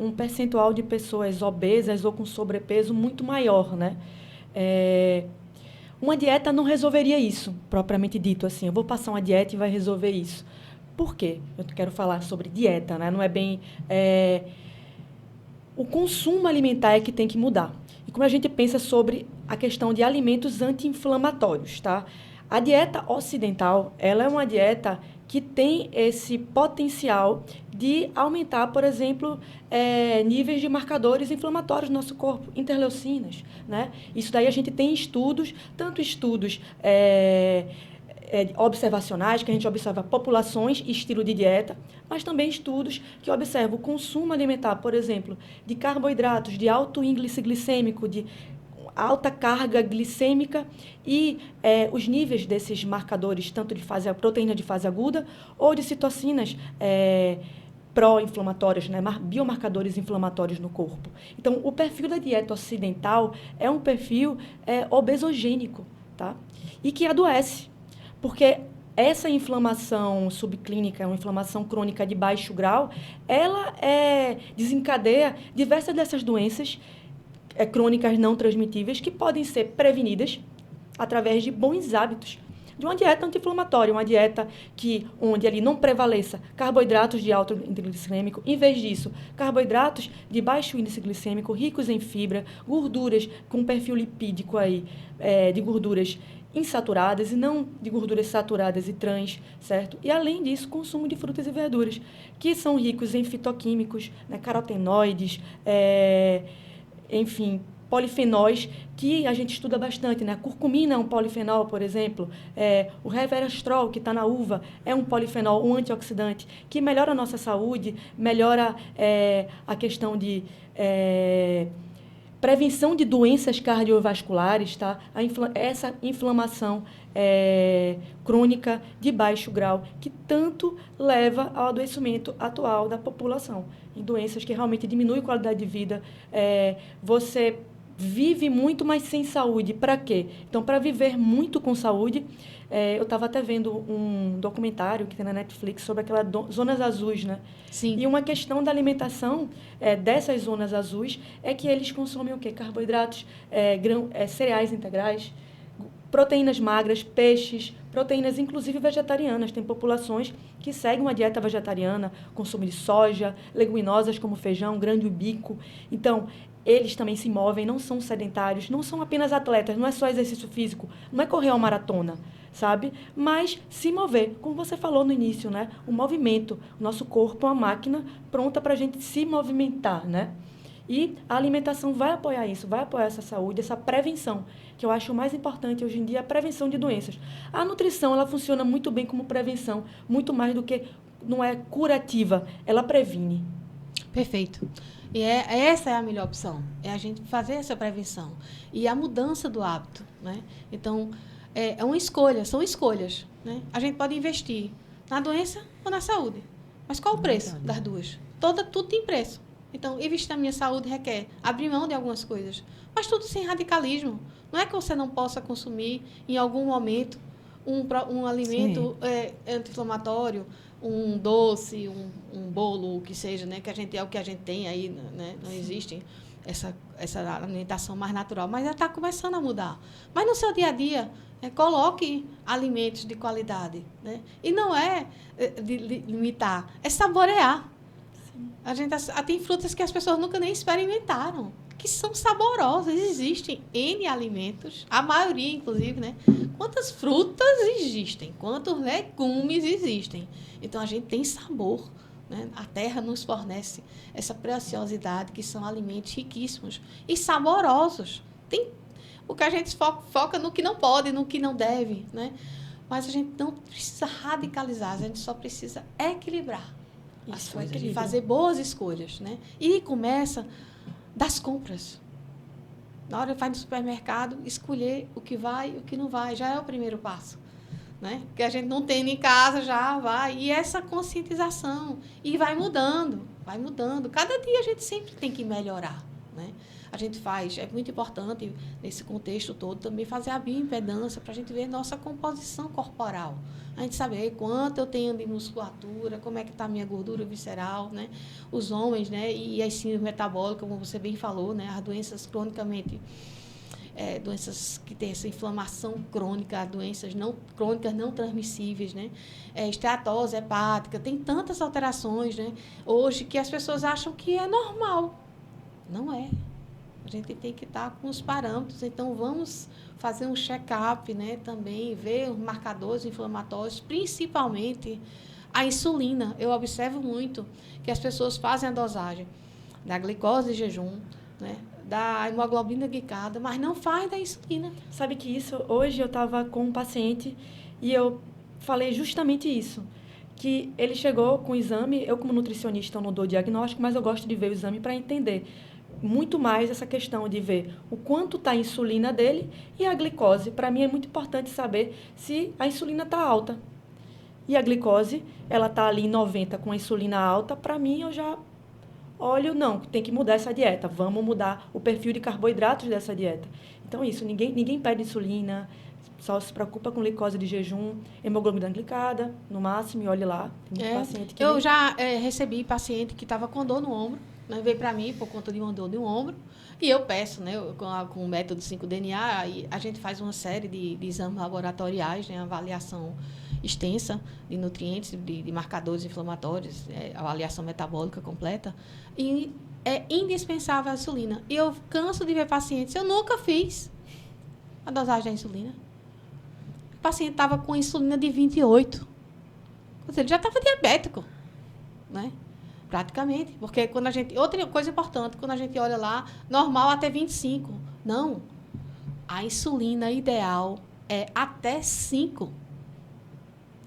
um percentual de pessoas obesas ou com sobrepeso muito maior, né? Uma dieta não resolveria isso, propriamente dito, assim, eu vou passar uma dieta e vai resolver isso. Por quê? Eu quero falar sobre dieta, né? Não é bem... O consumo alimentar é que tem que mudar. E como a gente pensa sobre a questão de alimentos anti-inflamatórios, tá? A dieta ocidental, ela é uma dieta que tem esse potencial de aumentar, por exemplo, níveis de marcadores inflamatórios no nosso corpo, interleucinas, né? Isso daí a gente tem estudos, tanto estudos observacionais, que a gente observa populações e estilo de dieta, mas também estudos que observam o consumo alimentar, por exemplo, de carboidratos, de alto índice glicêmico, de alta carga glicêmica e os níveis desses marcadores, tanto de proteína de fase aguda ou de citocinas pró-inflamatórias, né, biomarcadores inflamatórios no corpo. Então, o perfil da dieta ocidental é um perfil obesogênico, tá? E que adoece, porque essa inflamação subclínica, uma inflamação crônica de baixo grau, ela desencadeia diversas dessas doenças crônicas não transmitíveis que podem ser prevenidas através de bons hábitos. De uma dieta anti-inflamatória, uma dieta onde ali não prevaleça carboidratos de alto índice glicêmico, em vez disso, carboidratos de baixo índice glicêmico, ricos em fibra, gorduras com perfil lipídico de gorduras insaturadas e não de gorduras saturadas e trans, certo? E, além disso, consumo de frutas e verduras, que são ricos em fitoquímicos, né, carotenoides, enfim, polifenóis que a gente estuda bastante, né? A curcumina é um polifenol, por exemplo. O resveratrol, que está na uva, é um polifenol, um antioxidante, que melhora a nossa saúde, melhora a questão de prevenção de doenças cardiovasculares, tá? Essa inflamação crônica de baixo grau, que tanto leva ao adoecimento atual da população, em doenças que realmente diminuem a qualidade de vida. Você vive muito, mas sem saúde. Para quê? Então, para viver muito com saúde, eu estava até vendo um documentário que tem na Netflix sobre aquelas zonas azuis, né? Sim. E uma questão da alimentação dessas zonas azuis é que eles consomem o quê? Carboidratos, cereais integrais, proteínas magras, peixes, proteínas inclusive vegetarianas. Tem populações que seguem uma dieta vegetariana, consumo de soja, leguminosas como feijão, grão bico. Então, eles também se movem, não são sedentários, não são apenas atletas, não é só exercício físico, não é correr uma maratona, sabe? Mas se mover, como você falou no início, né? O movimento, o nosso corpo é uma máquina pronta para a gente se movimentar, né? E a alimentação vai apoiar isso, vai apoiar essa saúde, essa prevenção, que eu acho o mais importante hoje em dia, a prevenção de doenças. A nutrição, ela funciona muito bem como prevenção, muito mais do que, não é curativa, ela previne. Perfeito. E essa é a melhor opção, é a gente fazer essa prevenção. E a mudança do hábito, né? Então, é uma escolha, são escolhas, né? A gente pode investir na doença ou na saúde. Mas qual o preço das duas? Tudo tem preço. Então, investir na minha saúde requer abrir mão de algumas coisas. Mas tudo sem radicalismo. Não é que você não possa consumir, em algum momento, um alimento anti-inflamatório, um doce, um bolo, o que seja, né? Que é o que a gente tem aí, né? Não existe essa alimentação mais natural. Mas já está começando a mudar. Mas no seu dia a dia, coloque alimentos de qualidade, né? E não é de limitar, é saborear. Tem frutas que as pessoas nunca nem experimentaram, que são saborosas. Existem N alimentos, a maioria, inclusive, né? Quantas frutas existem? Quantos legumes existem? Então, a gente tem sabor, né? A terra nos fornece essa preciosidade, que são alimentos riquíssimos e saborosos. O que a gente foca no que não pode, no que não deve, né? Mas a gente não precisa radicalizar, a gente só precisa equilibrar. Isso, fazer boas escolhas, né? E começa das compras. Na hora que vai no supermercado, escolher o que vai e o que não vai, já é o primeiro passo, né? Porque a gente não tem em casa, já vai. E essa conscientização, e vai mudando. Cada dia a gente sempre tem que melhorar, né? A gente é muito importante, nesse contexto todo, também fazer a bioimpedância para a gente ver nossa composição corporal. A gente saber quanto eu tenho de musculatura, como é que está a minha gordura visceral, né? Os homens, né? E as síndromes metabólicas, como você bem falou, né? As doenças doenças que têm essa inflamação crônica, doenças crônicas não transmissíveis, né? Esteatose hepática, tem tantas alterações, né? Hoje que as pessoas acham que é normal. Não é. A gente tem que estar com os parâmetros, então vamos fazer um check-up, né, também, ver os marcadores inflamatórios, principalmente a insulina. Eu observo muito que as pessoas fazem a dosagem da glicose de jejum, né, da hemoglobina glicada, mas não faz da insulina. Sabe que isso, hoje eu estava com um paciente e eu falei justamente isso, que ele chegou com o exame, eu como nutricionista eu não dou diagnóstico, mas eu gosto de ver o exame para entender muito mais essa questão de ver o quanto está a insulina dele e a glicose. Para mim é muito importante saber se a insulina está alta. E a glicose, ela está ali em 90 com a insulina alta, para mim eu já olho, não, tem que mudar essa dieta, vamos mudar o perfil de carboidratos dessa dieta. Então isso, ninguém pede insulina, só se preocupa com glicose de jejum, hemoglobina glicada, no máximo, e olhe lá. Tem paciente que eu já recebi paciente que estava com dor no ombro, né, veio para mim por conta de uma dor no ombro, e eu peço, né, com o método 5-DNA, a gente faz uma série de exames laboratoriais, né, avaliação extensa de nutrientes, de marcadores inflamatórios, avaliação metabólica completa, e é indispensável a insulina. E eu canso de ver pacientes, eu nunca fiz a dosagem da insulina. O paciente estava com insulina de 28, ou seja, ele já estava diabético, né? Praticamente, porque quando outra coisa importante, quando a gente olha lá, normal até 25, Não. A insulina ideal é até 5.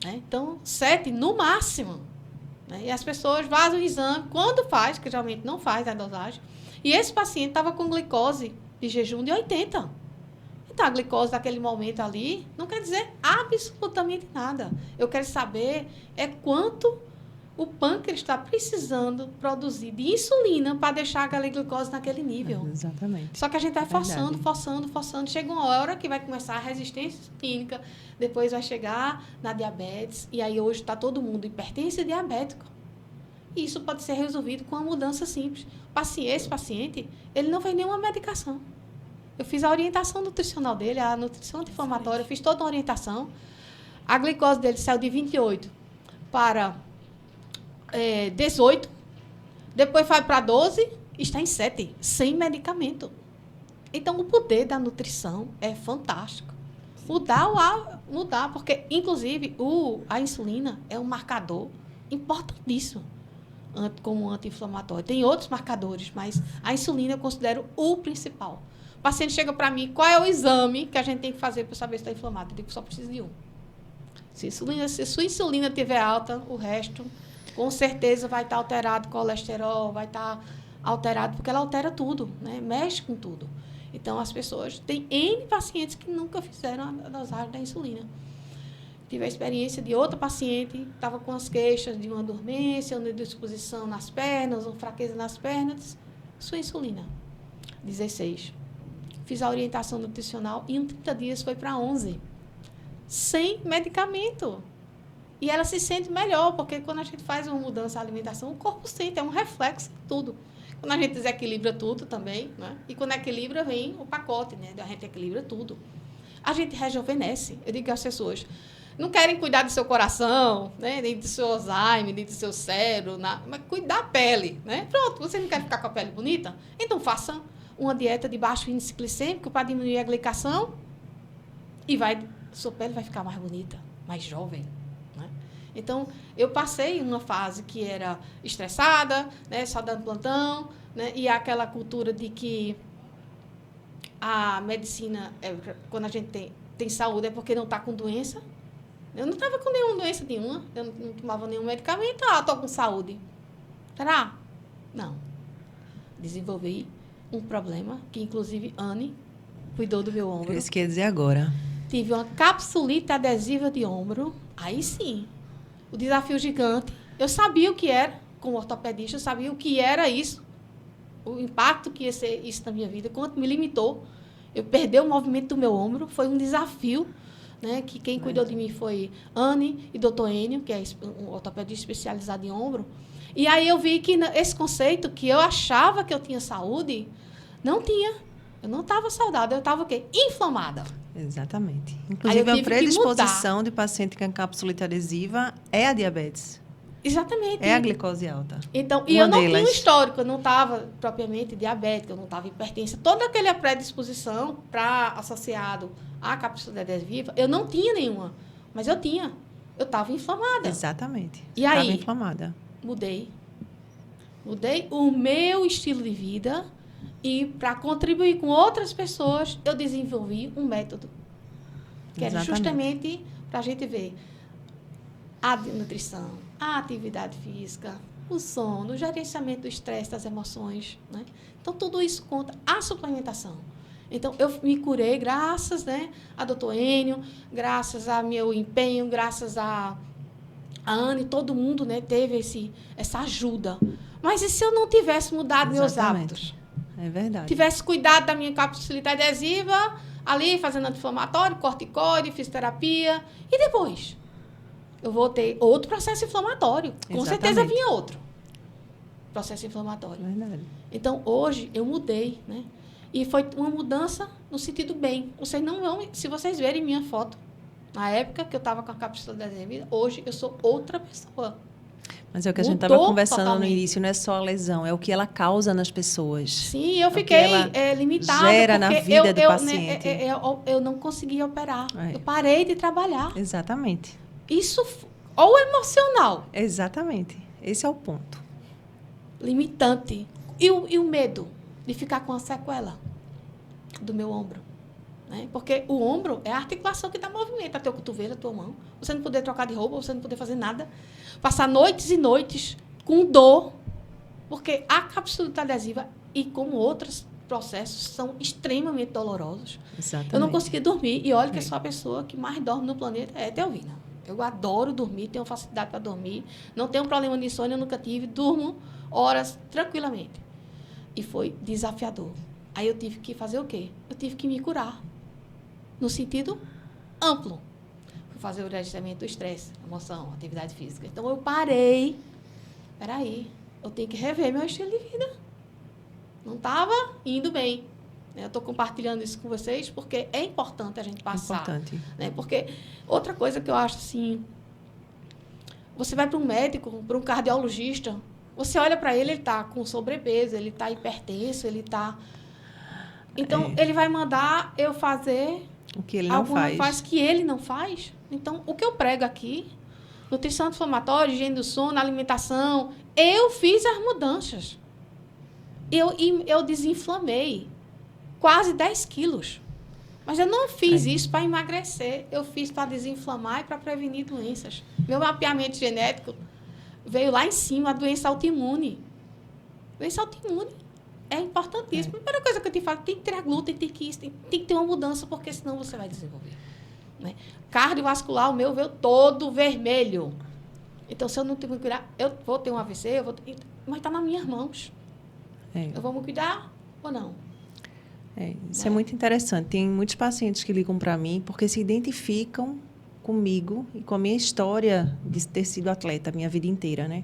Né? Então, 7 no máximo. Né? E as pessoas fazem o exame, quando faz, que geralmente não faz a dosagem, e esse paciente estava com glicose de jejum de 80. Então, a glicose daquele momento ali não quer dizer absolutamente nada. Eu quero saber quanto o pâncreas está precisando produzir de insulina para deixar aquela glicose naquele nível. Exatamente. Só que a gente vai forçando. Chega uma hora que vai começar a resistência insulínica, depois vai chegar na diabetes, e aí hoje está todo mundo hipertenso e diabético. E isso pode ser resolvido com uma mudança simples. Esse paciente, ele não fez nenhuma medicação. Eu fiz a orientação nutricional dele, a nutrição anti-inflamatória, eu fiz toda uma orientação. A glicose dele saiu de 28 para 18, depois vai para 12 e está em 7, sem medicamento. Então, o poder da nutrição é fantástico. Mudar, porque, inclusive, a insulina é um marcador importantíssimo como anti-inflamatório. Tem outros marcadores, mas a insulina eu considero o principal. O paciente chega para mim, qual é o exame que a gente tem que fazer para saber se está inflamado? Eu digo que só precisa de um. Se sua insulina estiver alta, o resto, com certeza, vai estar alterado o colesterol, vai estar alterado, porque ela altera tudo, né? Mexe com tudo. Então, as pessoas... Tem N pacientes que nunca fizeram a dosagem da insulina. Tive a experiência de outra paciente, estava com as queixas de uma dormência, uma indisposição nas pernas, uma fraqueza nas pernas. Sua insulina, 16. Fiz a orientação nutricional e em 30 dias foi para 11. Sem medicamento. E ela se sente melhor, porque quando a gente faz uma mudança na alimentação, o corpo sente, é um reflexo de tudo. Quando a gente desequilibra tudo também, né? E quando equilibra, vem o pacote, né? A gente equilibra tudo. A gente rejuvenesce. Eu digo às pessoas, não querem cuidar do seu coração, né? Nem do seu Alzheimer, nem do seu cérebro, mas cuidar da pele, né? Pronto, você não quer ficar com a pele bonita? Então, faça uma dieta de baixo índice glicêmico para diminuir a glicação e sua pele vai ficar mais bonita, mais jovem. Né? Então, eu passei uma fase que era estressada, né, só dando plantão, né, e aquela cultura de que a medicina, quando a gente tem saúde, é porque não está com doença. Eu não estava com nenhuma doença nenhuma, eu não tomava nenhum medicamento, estou com saúde. Será? Não. Desenvolvi um problema, que inclusive Anne cuidou do meu ombro. Isso que ia dizer agora. Tive uma capsulite adesiva de ombro. Aí sim, o desafio gigante. Eu sabia o que era, como ortopedista, eu sabia o que era isso. O impacto que ia ser isso na minha vida, quanto me limitou. Eu perdi o movimento do meu ombro, foi um desafio, né? Que quem cuidou de mim foi Anne e Dr. Enio, que é um ortopedista especializado em ombro. E aí eu vi que esse conceito, que eu achava que eu tinha saúde, não tinha. Eu não estava saudável, eu estava o quê? Inflamada. Exatamente. Inclusive, a predisposição de paciente com capsulite adesiva é a diabetes. Exatamente. É a glicose alta. Então, e eu não tinha um histórico, eu não estava propriamente diabética, eu não estava hipertensa. Toda aquela predisposição associado à capsulite adesiva, eu não tinha nenhuma. Mas eu tinha. Eu estava inflamada. Exatamente. E aí? Estava inflamada. Mudei o meu estilo de vida e, para contribuir com outras pessoas, eu desenvolvi um método. Que era justamente para a gente ver a nutrição, a atividade física, o sono, o gerenciamento do estresse, das emoções. Né? Então, tudo isso conta. A suplementação. Então, eu me curei graças, né, a Dr. Enio, graças ao meu empenho, graças a Anne, todo mundo, né, teve essa ajuda. Mas e se eu não tivesse mudado meus hábitos? É verdade. Tivesse cuidado da minha capsulite adesiva, ali fazendo anti-inflamatório, corticoide, fisioterapia, e depois? Eu vou ter outro processo inflamatório. Com certeza vinha outro processo inflamatório. Verdade. Então, hoje, eu mudei, né? E foi uma mudança no sentido bem. Vocês não vão... Se vocês verem minha foto, na época que eu estava com a capsulite adesiva, hoje eu sou outra pessoa. Mas é o que a gente estava conversando no início, não é só a lesão, é o que ela causa nas pessoas. Sim, eu fiquei limitada. Gera na vida do paciente. Eu não conseguia operar. Eu parei de trabalhar. Exatamente. Isso, ou emocional. Exatamente. Esse é o ponto. Limitante. E o medo de ficar com a sequela. do meu ombro. Né? Porque o ombro é a articulação que dá movimento, a teu cotovelo, a tua mão. Você não poder trocar de roupa, você não poder fazer nada. Passar noites e noites com dor, porque a capsulite adesiva, e como outros processos, são extremamente dolorosos. Exatamente. Eu não conseguia dormir, e olha que eu sou a pessoa que mais dorme no planeta, é Etelvina. Eu adoro dormir, tenho facilidade para dormir, não tenho problema de insônia, eu nunca tive, durmo horas tranquilamente. E foi desafiador. Aí eu tive que fazer o quê? Eu tive que me curar, no sentido amplo. Fui fazer o gerenciamento do estresse, emoção, atividade física. Então, eu parei. Peraí, eu tenho que rever meu estilo de vida. Não estava indo bem. Eu estou compartilhando isso com vocês porque é importante a gente passar. Importante. Né? Porque outra coisa que eu acho assim, você vai para um médico, para um cardiologista, você olha para ele está com sobrepeso, ele está hipertenso, ele está... Então, ele vai mandar eu fazer o que ele não faz. Que ele não faz. Então, o que eu prego aqui, nutrição anti-inflamatória, higiene do sono, alimentação, eu fiz as mudanças. Eu desinflamei quase 10 quilos. Mas eu não fiz isso para emagrecer. Eu fiz para desinflamar e para prevenir doenças. Meu mapeamento genético veio lá em cima, a doença autoimune. Doença autoimune é importantíssima. A primeira coisa que eu te falo, tem que ter glúten, tem que ter uma mudança, porque senão você vai desenvolver. Né? Cardiovascular, o meu veio todo vermelho. Então, se eu não tenho que cuidar, eu vou ter um AVC, mas está nas minhas mãos. Eu vou me cuidar ou não? Isso é muito interessante. Tem muitos pacientes que ligam para mim porque se identificam comigo e com a minha história de ter sido atleta a minha vida inteira, né?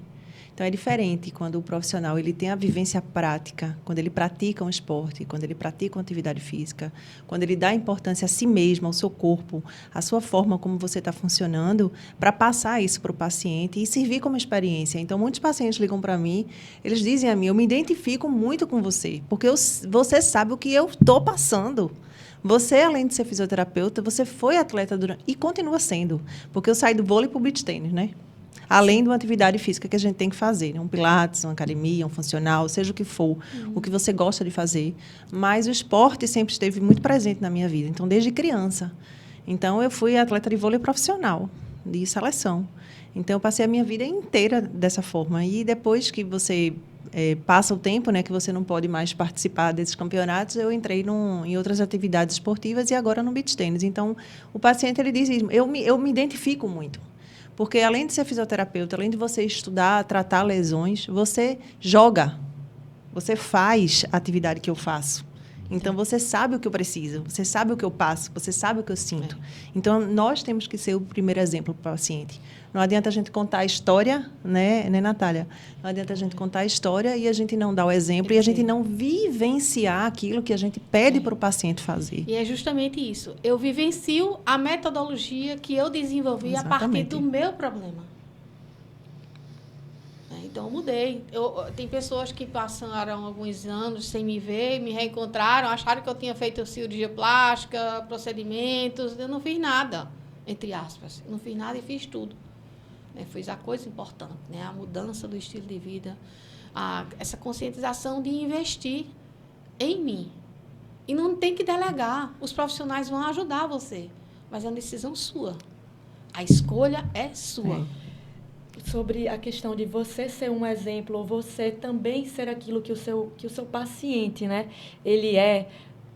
Então, é diferente quando o profissional ele tem a vivência prática, quando ele pratica um esporte, quando ele pratica uma atividade física, quando ele dá importância a si mesmo, ao seu corpo, à sua forma como você está funcionando, para passar isso para o paciente e servir como experiência. Então, muitos pacientes ligam para mim, eles dizem a mim, eu me identifico muito com você, porque você sabe o que eu estou passando. Você, além de ser fisioterapeuta, você foi atleta e continua sendo, porque eu saí do vôlei para o beach tênis, né? Além de uma atividade física que a gente tem que fazer, né? Um pilates, uma academia, um funcional, seja o que for, o que você gosta de fazer. Mas o esporte sempre esteve muito presente na minha vida, então, desde criança. Então, eu fui atleta de vôlei profissional, de seleção. Então, eu passei a minha vida inteira dessa forma. E depois que você passa o tempo, né, que você não pode mais participar desses campeonatos, eu entrei em outras atividades esportivas e agora no beach tênis. Então, o paciente ele diz isso, eu me identifico muito. Porque, além de ser fisioterapeuta, além de você estudar, tratar lesões, você joga. Você faz a atividade que eu faço. Então, você sabe o que eu preciso, você sabe o que eu passo, você sabe o que eu sinto. Então, nós temos que ser o primeiro exemplo para o paciente. Não adianta a gente contar a história, né, Natália? Não adianta a gente contar a história e a gente não dar o exemplo e a gente não vivenciar aquilo que a gente pede para o paciente fazer. E é justamente isso. Eu vivencio a metodologia que eu desenvolvi a partir do meu problema. Então, eu mudei. Tem pessoas que passaram alguns anos sem me ver, me reencontraram, acharam que eu tinha feito cirurgia plástica, procedimentos. Eu não fiz nada, entre aspas. Eu não fiz nada e fiz tudo. Fiz a coisa importante, né? A mudança do estilo de vida, essa conscientização de investir em mim. E não tem que delegar. Os profissionais vão ajudar você, mas é uma decisão sua. A escolha é sua. Sobre a questão de você ser um exemplo, ou você também ser aquilo que o seu paciente, né, ele é.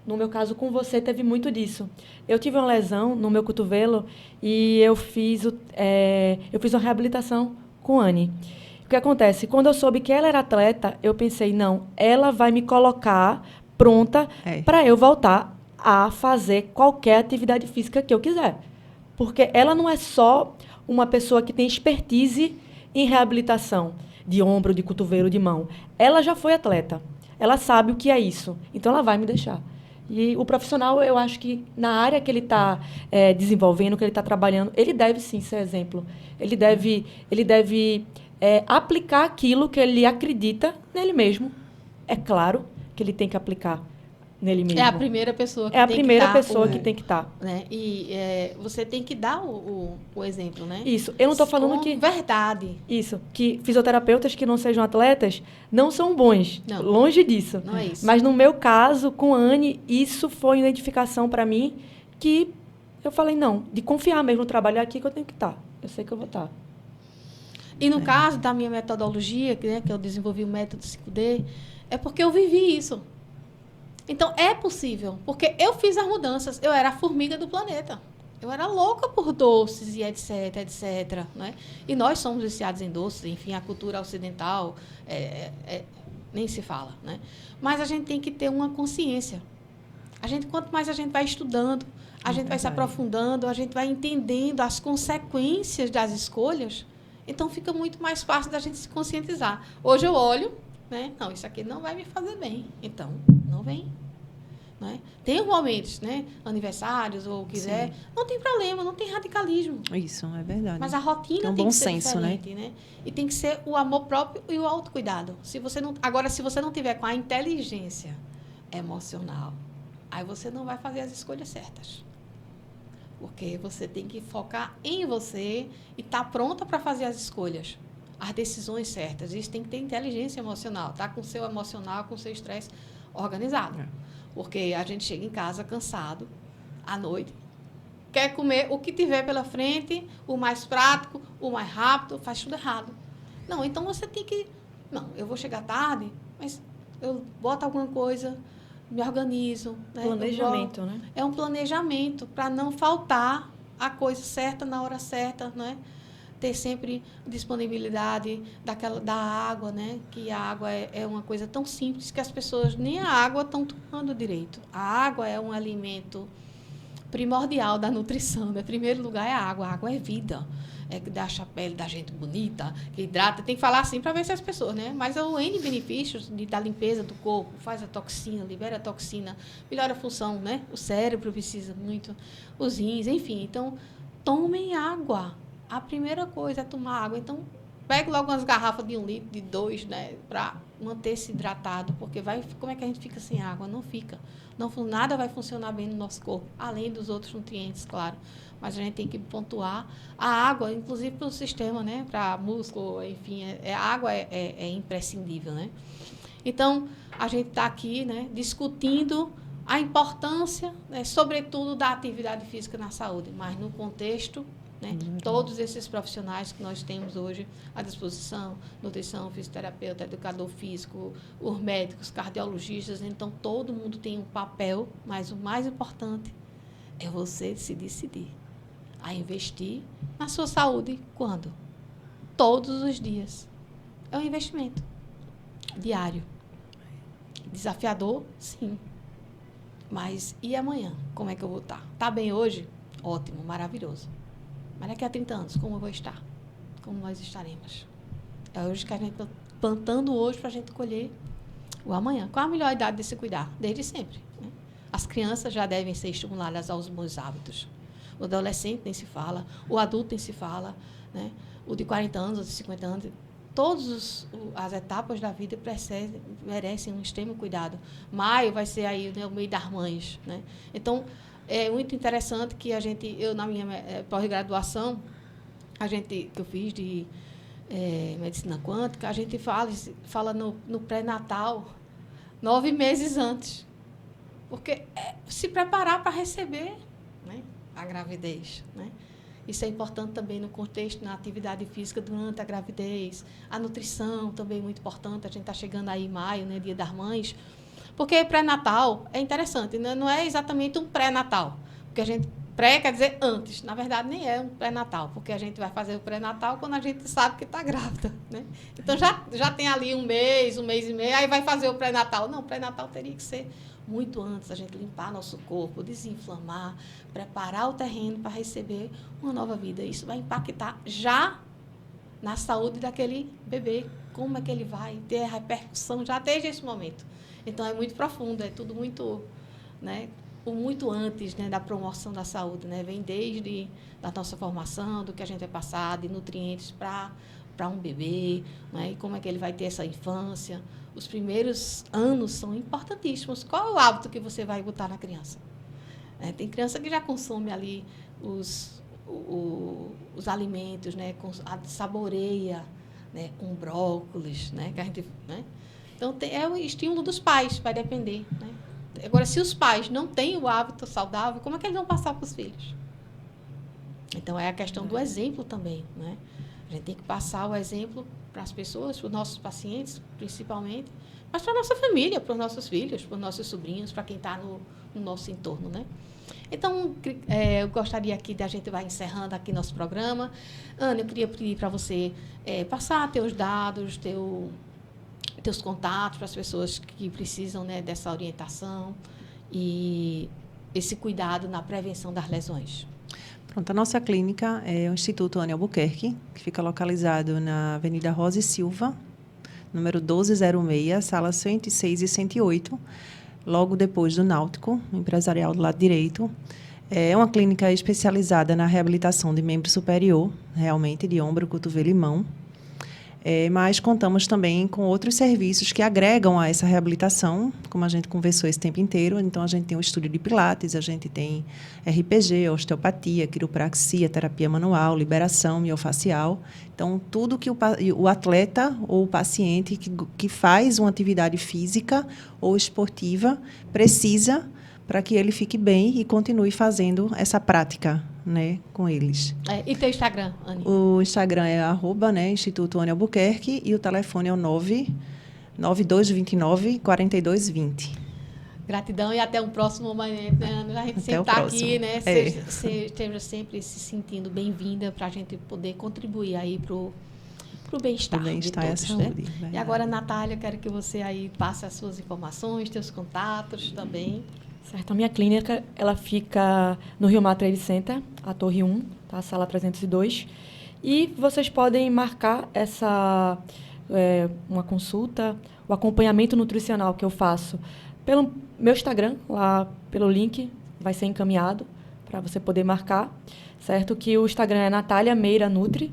No meu caso, com você, teve muito disso. Eu tive uma lesão no meu cotovelo e eu fiz uma reabilitação com a Anne. O que acontece? Quando eu soube que ela era atleta, eu pensei, não, ela vai me colocar pronta para eu voltar a fazer qualquer atividade física que eu quiser. Porque ela não é só uma pessoa que tem expertise em reabilitação de ombro, de cotovelo, de mão. Ela já foi atleta. Ela sabe o que é isso. Então, ela vai me deixar. E o profissional, eu acho que na área que ele está desenvolvendo, que ele está trabalhando, ele deve, sim, ser exemplo. Ele deve aplicar aquilo que ele acredita nele mesmo. É claro que ele tem que aplicar. nele mesmo. É a primeira pessoa que É a tem primeira que dar pessoa que tem que estar. né? E você tem que dar o exemplo, né? Isso. Eu não estou falando Com que... verdade. Isso. Que fisioterapeutas que não sejam atletas não são bons. Não. Longe disso. Não é isso. Mas no meu caso, com a Anne, isso foi uma identificação para mim que eu falei, não, de confiar mesmo no trabalho, é aqui que eu tenho que estar. Eu sei que eu vou estar. E no caso da minha metodologia, que eu desenvolvi o método 5D, é porque eu vivi isso. Então, é possível, porque eu fiz as mudanças. Eu era a formiga do planeta. Eu era louca por doces e etc, etc. Né? E nós somos viciados em doces, enfim, a cultura ocidental nem se fala. Né? Mas a gente tem que ter uma consciência. Quanto mais a gente vai estudando, a gente vai se aprofundando, a gente vai entendendo as consequências das escolhas, então fica muito mais fácil da gente se conscientizar. Hoje eu olho, né? Não, isso aqui não vai me fazer bem, então não vem. Né? Tem momentos, né? Aniversários ou quiser, não tem problema, não tem radicalismo. Isso, é verdade. Mas a rotina tem bom que ser senso, diferente, né? E tem que ser o amor próprio e o autocuidado. Agora, se você não tiver com a inteligência emocional, aí você não vai fazer as escolhas certas. Porque você tem que focar em você e estar pronta para fazer as escolhas, as decisões certas. Isso tem que ter inteligência emocional, tá? Com o seu emocional, com o seu estresse organizado. Porque a gente chega em casa cansado, à noite, quer comer o que tiver pela frente, o mais prático, o mais rápido, faz tudo errado. Não, então você tem que... Não, eu vou chegar tarde, mas eu boto alguma coisa... me organizo. Né? Planejamento, né? É um planejamento para não faltar a coisa certa na hora certa, né? Ter sempre disponibilidade da água, né? Que a água é uma coisa tão simples que as pessoas nem a água estão tomando direito. A água é um alimento primordial da nutrição. Né? Em primeiro lugar é a água é vida. É que deixa a pele da gente bonita, que hidrata. Tem que falar assim para ver se as pessoas, né? Mas o N benefícios da limpeza do corpo, faz a toxina, libera a toxina, melhora a função, né? O cérebro precisa muito, os rins, enfim. Então, tomem água. A primeira coisa é tomar água. Então, pegue logo umas garrafas de 1 litro, de 2, né? Para manter-se hidratado, porque como é que a gente fica sem água? Não fica. Nada vai funcionar bem no nosso corpo, além dos outros nutrientes, claro. Mas a gente tem que pontuar a água, inclusive para o sistema, né? Para músculo, enfim, a água é imprescindível, né? Então, a gente está aqui, né, discutindo a importância, né, sobretudo, da atividade física na saúde, mas no contexto, né, todos esses profissionais que nós temos hoje à disposição, nutrição, fisioterapeuta, educador físico, os médicos, cardiologistas, então todo mundo tem um papel, mas o mais importante é você se decidir a investir na sua saúde. Quando? Todos os dias. É um investimento diário. Desafiador? Sim. Mas e amanhã? Como é que eu vou estar? Está bem hoje? Ótimo, maravilhoso. Mas daqui a 30 anos, como eu vou estar? Como nós estaremos? É hoje que a gente está plantando hoje para a gente colher o amanhã. Qual a melhor idade de se cuidar? Desde sempre. Né? As crianças já devem ser estimuladas aos bons hábitos. O adolescente nem se fala, o adulto nem se fala, né? O de 40 anos, o de 50 anos, todas as etapas da vida merecem um extremo cuidado. Maio vai ser aí, né, o mês das mães, né? Então, é muito interessante que eu na minha pós-graduação, que eu fiz de medicina quântica, a gente fala no pré-natal 9 meses antes. Porque se preparar para receber, né, a gravidez, né? Isso é importante também no contexto, na atividade física durante a gravidez. A nutrição também é muito importante. A gente está chegando aí em maio, né, Dia das Mães. Porque pré-natal é interessante, né? Não é exatamente um pré-natal. Porque a gente... Pré quer dizer antes. Na verdade, nem é um pré-natal. Porque a gente vai fazer o pré-natal quando a gente sabe que está grávida, né? Então, já tem ali um mês e meio. Aí vai fazer o pré-natal. Não, o pré-natal teria que ser muito antes, a gente limpar nosso corpo, desinflamar, preparar o terreno para receber uma nova vida. Isso vai impactar já na saúde daquele bebê. Como é que ele vai ter a repercussão já desde esse momento. Então, é muito profundo, é tudo muito, né, o muito antes, né, da promoção da saúde. Né? Vem desde da nossa formação, do que a gente vai passar, de nutrientes para para um bebê, né? E como é que ele vai ter essa infância. Os primeiros anos são importantíssimos. Qual é o hábito que você vai botar na criança? Tem criança que já consome ali os alimentos, né? Saboreia, né? Com brócolis, né? Que a gente, né? Então, é o estímulo dos pais, vai depender, né? Agora, se os pais não têm o hábito saudável, como é que eles vão passar para os filhos? Então, é a questão do exemplo também, né? A gente tem que passar o exemplo para as pessoas, para os nossos pacientes, principalmente, mas para a nossa família, para os nossos filhos, para os nossos sobrinhos, para quem está no nosso entorno, né? Então, eu gostaria aqui da gente vai encerrando aqui nosso programa. Ana, eu queria pedir para você passar teus dados, teus contatos para as pessoas que precisam, né, dessa orientação e esse cuidado na prevenção das lesões. Pronto, a nossa clínica é o Instituto Anny Albuquerque, que fica localizado na Avenida Rosa e Silva, número 1206, salas 106 e 108, logo depois do Náutico, empresarial do lado direito. É uma clínica especializada na reabilitação de membro superior, realmente, de ombro, cotovelo e mão. Mas contamos também com outros serviços que agregam a essa reabilitação, como a gente conversou esse tempo inteiro. Então, a gente tem um estúdio de pilates, a gente tem RPG, osteopatia, quiropraxia, terapia manual, liberação miofacial. Então, tudo que o atleta ou o paciente que faz uma atividade física ou esportiva precisa para que ele fique bem e continue fazendo essa prática, né, com eles. E teu Instagram, Anny? O Instagram é @, né, Instituto Anny Albuquerque, e o telefone é o 99229-4220. Gratidão e até um próximo momento, né, Ana? A gente sempre está aqui, né? Esteja sempre se sentindo bem-vinda para a gente poder contribuir aí para o bem-estar de todos, e a saúde, né? E agora, Natália, quero que você aí passe as suas informações, teus contatos também. Certo, a minha clínica, ela fica no Rio Mar Trade Center, a Torre 1, tá? Sala 302. E vocês podem marcar uma consulta, o acompanhamento nutricional que eu faço pelo meu Instagram, lá pelo link, vai ser encaminhado para você poder marcar, certo? Que o Instagram é Natália Meira Nutri.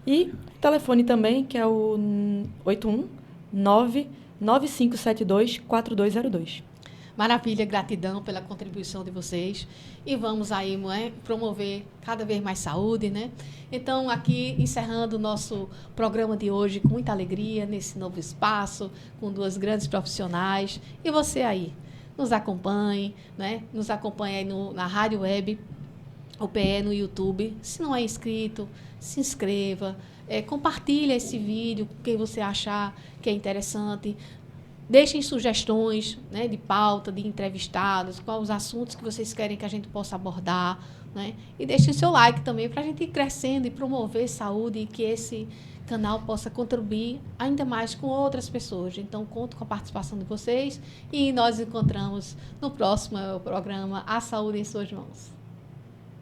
E o telefone também, que é o 819-9572-4202. Maravilha, gratidão pela contribuição de vocês. E vamos aí, promover cada vez mais saúde, né? Então, aqui, encerrando o nosso programa de hoje com muita alegria, nesse novo espaço, com duas grandes profissionais. E você aí, nos acompanhe, né? Nos acompanhe aí na Rádio Web, o PE no YouTube. Se não é inscrito, se inscreva. Compartilhe esse vídeo com quem você achar que é interessante. Deixem sugestões, né, de pauta, de entrevistados, quais os assuntos que vocês querem que a gente possa abordar, né? E deixem seu like também para a gente ir crescendo e promover saúde e que esse canal possa contribuir ainda mais com outras pessoas. Então, conto com a participação de vocês e nós nos encontramos no próximo programa A Saúde em Suas Mãos.